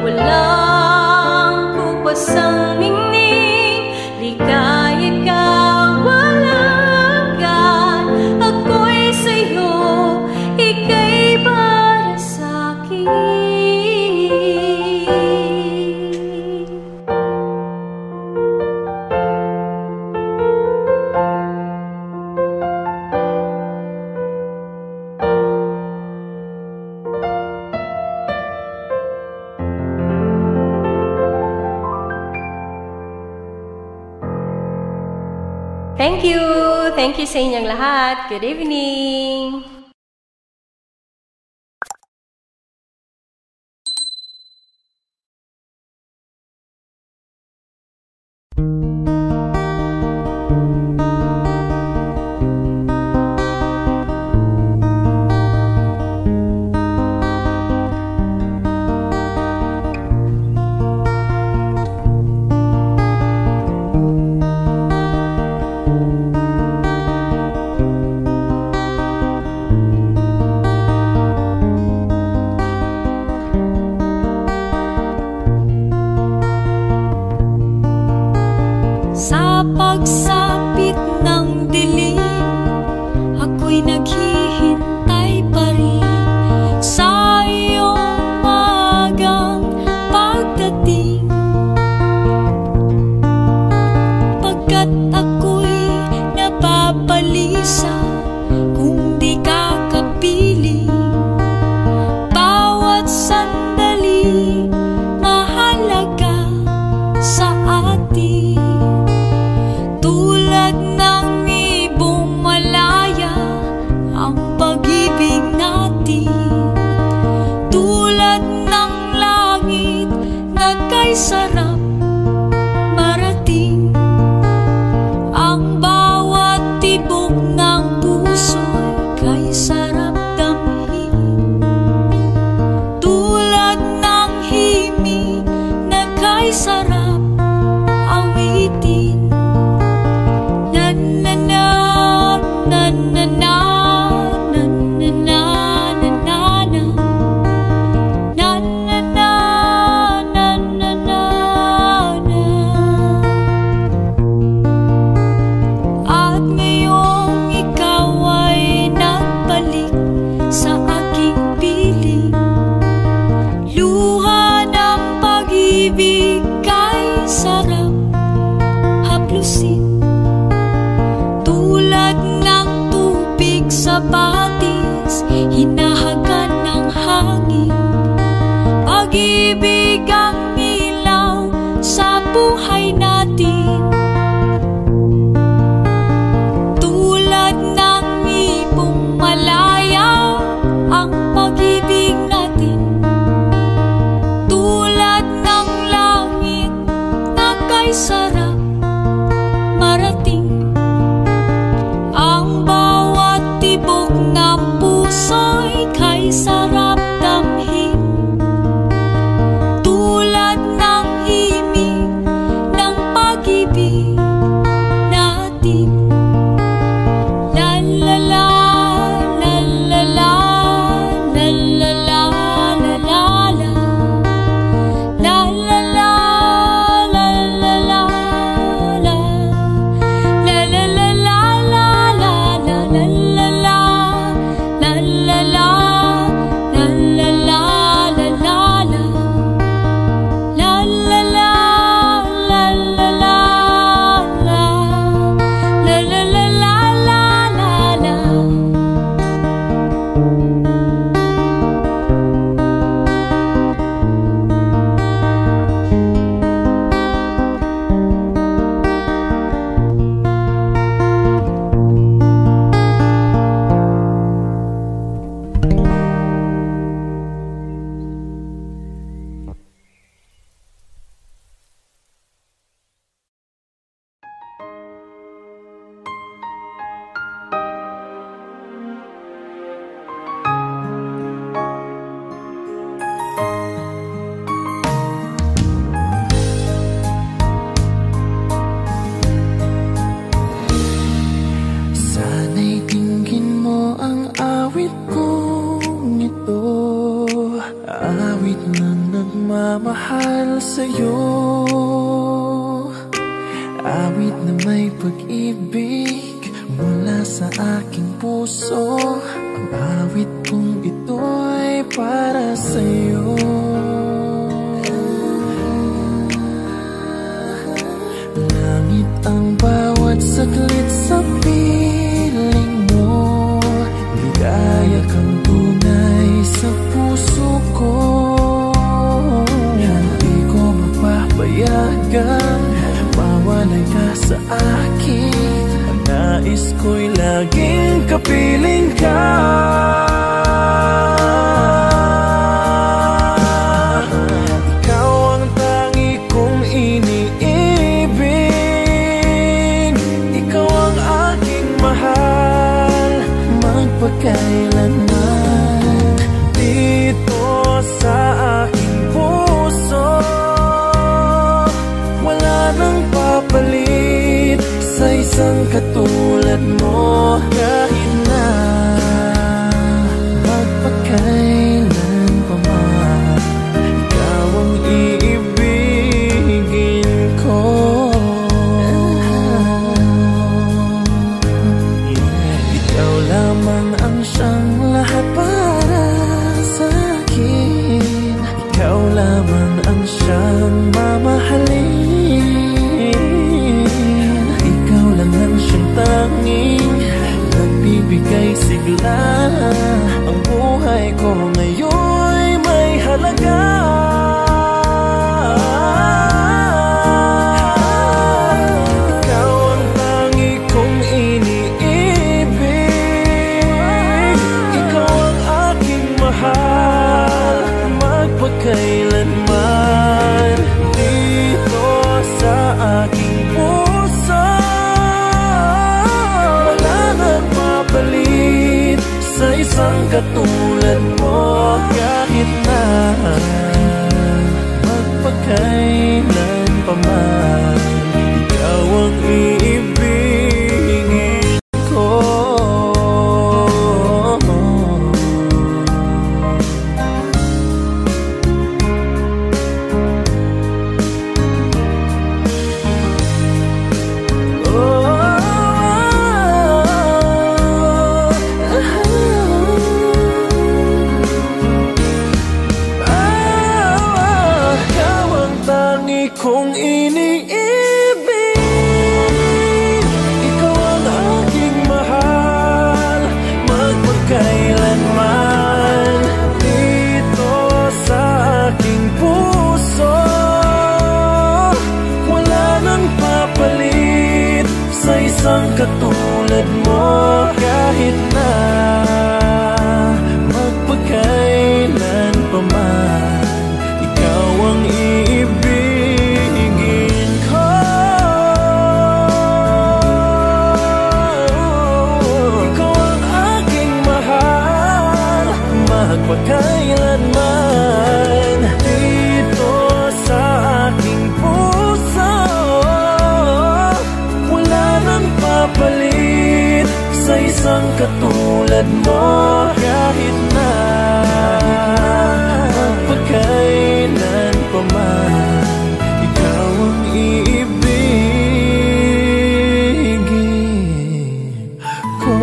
Walang kupasang ningning, ligaya kang walang hanggan. Ako'y sa'yo, ika'y para sa'kin. Thank you sa inyong lahat. Good evening. pag-ibig sa batis, hinahagan ng hangin. Pag-ibig ang ilaw sa buhay natin. Tulad ng ibong malaya ang pag-ibig natin. Tulad ng langit na kay sarap marating. Ang bawat tibok ng puso'y kay sarap damhin. Tulad ng himig ng pag-ibig natin. La la la, la la la, la la la, la la la. La la la, la la la, la. La la la la, la la la, la la la. La la la, la la la, la la la. La la la, la la la, la. La la la la, la la la. Sana'y dinggin mo ang awit kong ito, awit na nagmamahal sa'yo, awit na may pag-ibig mula sa aking puso. Ang awit kong ito'y para sa'yo. Langit ang bawat saglit sa piling mo, ligaya kang tunay sa puso ko. Hindi ko mapapayagan mawalay ka sa akin. Ang nais ko'y laging kapiling ka. Ikaw ang tangi kong iniibig, ikaw ang aking mahal magpakailanman. Dito sa aking puso wala nang papalit sa isang katulad mo. Kahit na magpakailan pa man, ikaw ang iibigin ko. Ikaw lamang ang siyang lahat para sa akin. Ikaw lamang ang siyang mamahalin. Ikaw lang ang siyang tanging nagbibigay sigla. Ang buhay ko ngayon'y may halaga. Ikaw ang tangi kong iniibig, ikaw ang aking mahal magpakailanman. Dito sa aking puso wala nang mapalit sa isang katulad mo. Kahit na magpakailan pa man, ikaw ang iibigin ko. Ikaw ang tangi kong iniibig, katulad mo kahit na magpakailan pa man, ikaw ang iibigin ko. Ikaw ang aking mahal, magpakailanman. Dito sa aking puso wala nang papalit sa isang katulad mo kahit na magpakailan pa man, ikaw ang iibigin ko.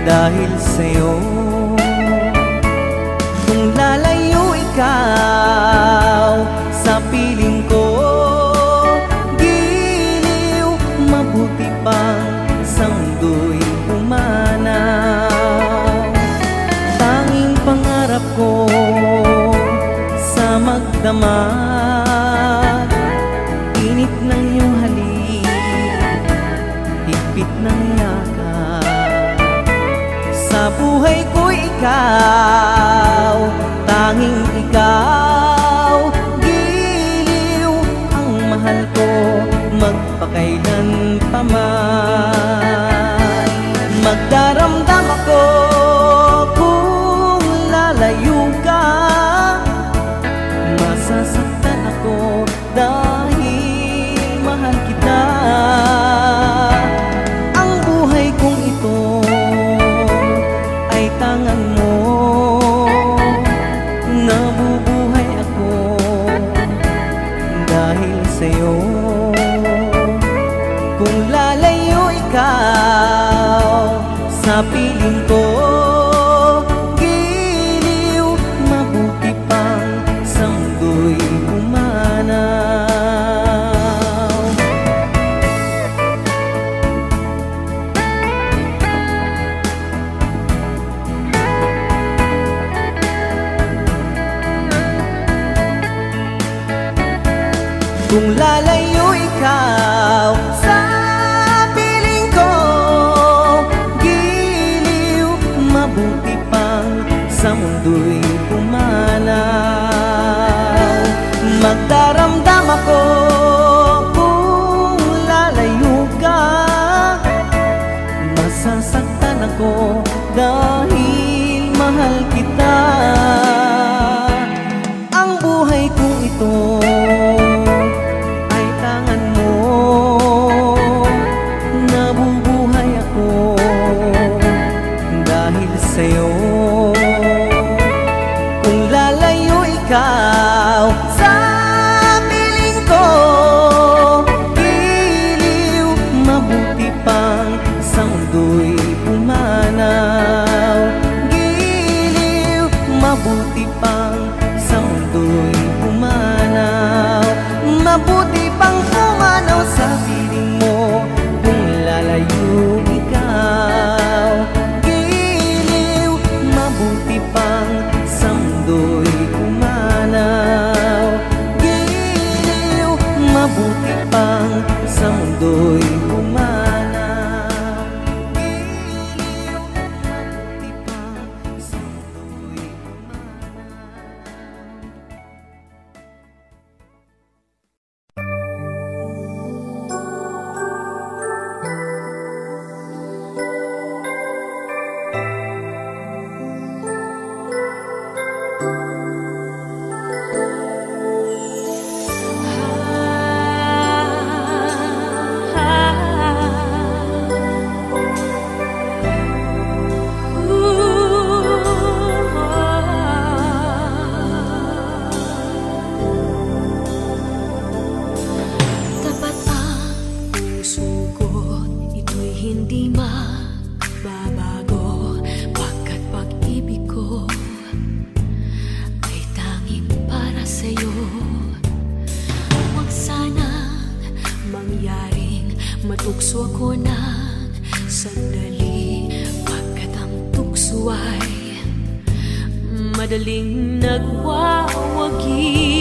Dahil sa'yo, kung lalayo ikaw sa piling ko, giliw, mabuti pang sa mundo'y umanaw. Tanging pangarap ko sa magdamag, init ng iyong halik, higpit ng yakap. Sa buhay ko ikaw, tanging ikaw, giliw ang mahal ko, magpakailan pa man. Magdaramdam ako kung lalayo ka, masasaktan ako dahil mahal kita. Ang buhay kong ito ay tangan mo, nabubuhay ako dahil sa'yo. Kung lalayo ikaw sa piling ko, giliw, mabuti pang sa mundo'y umanaw. Kung lalayo ikaw sa piling ko, giliw, mabuti pang sa mundo'y umanaw. Magdaramdam ako kung lalayo ka, masasaktan ako dahil mahal kita. Ang buhay kong ito ay tangan mo, nabubuhay ako dahil sa'yo. Kung lalayo ikaw sa piling ko, giliw, mabuti pang sa mundo'y umanaw. Giliw, mabuti pang sa mundo'y umanaw. Mabuti pang pumanaw sa piling mo kung lalayo ikaw. Giliw, mabuti pang sa mundo'y umanaw. Giliw, mabuti pang sa mundo'y umanaw. Giliw, mabuti pang sa mundo'y umanaw. mangyaring matukso ako ng sandali, pagkat ang tukso ay madaling nagwawagi.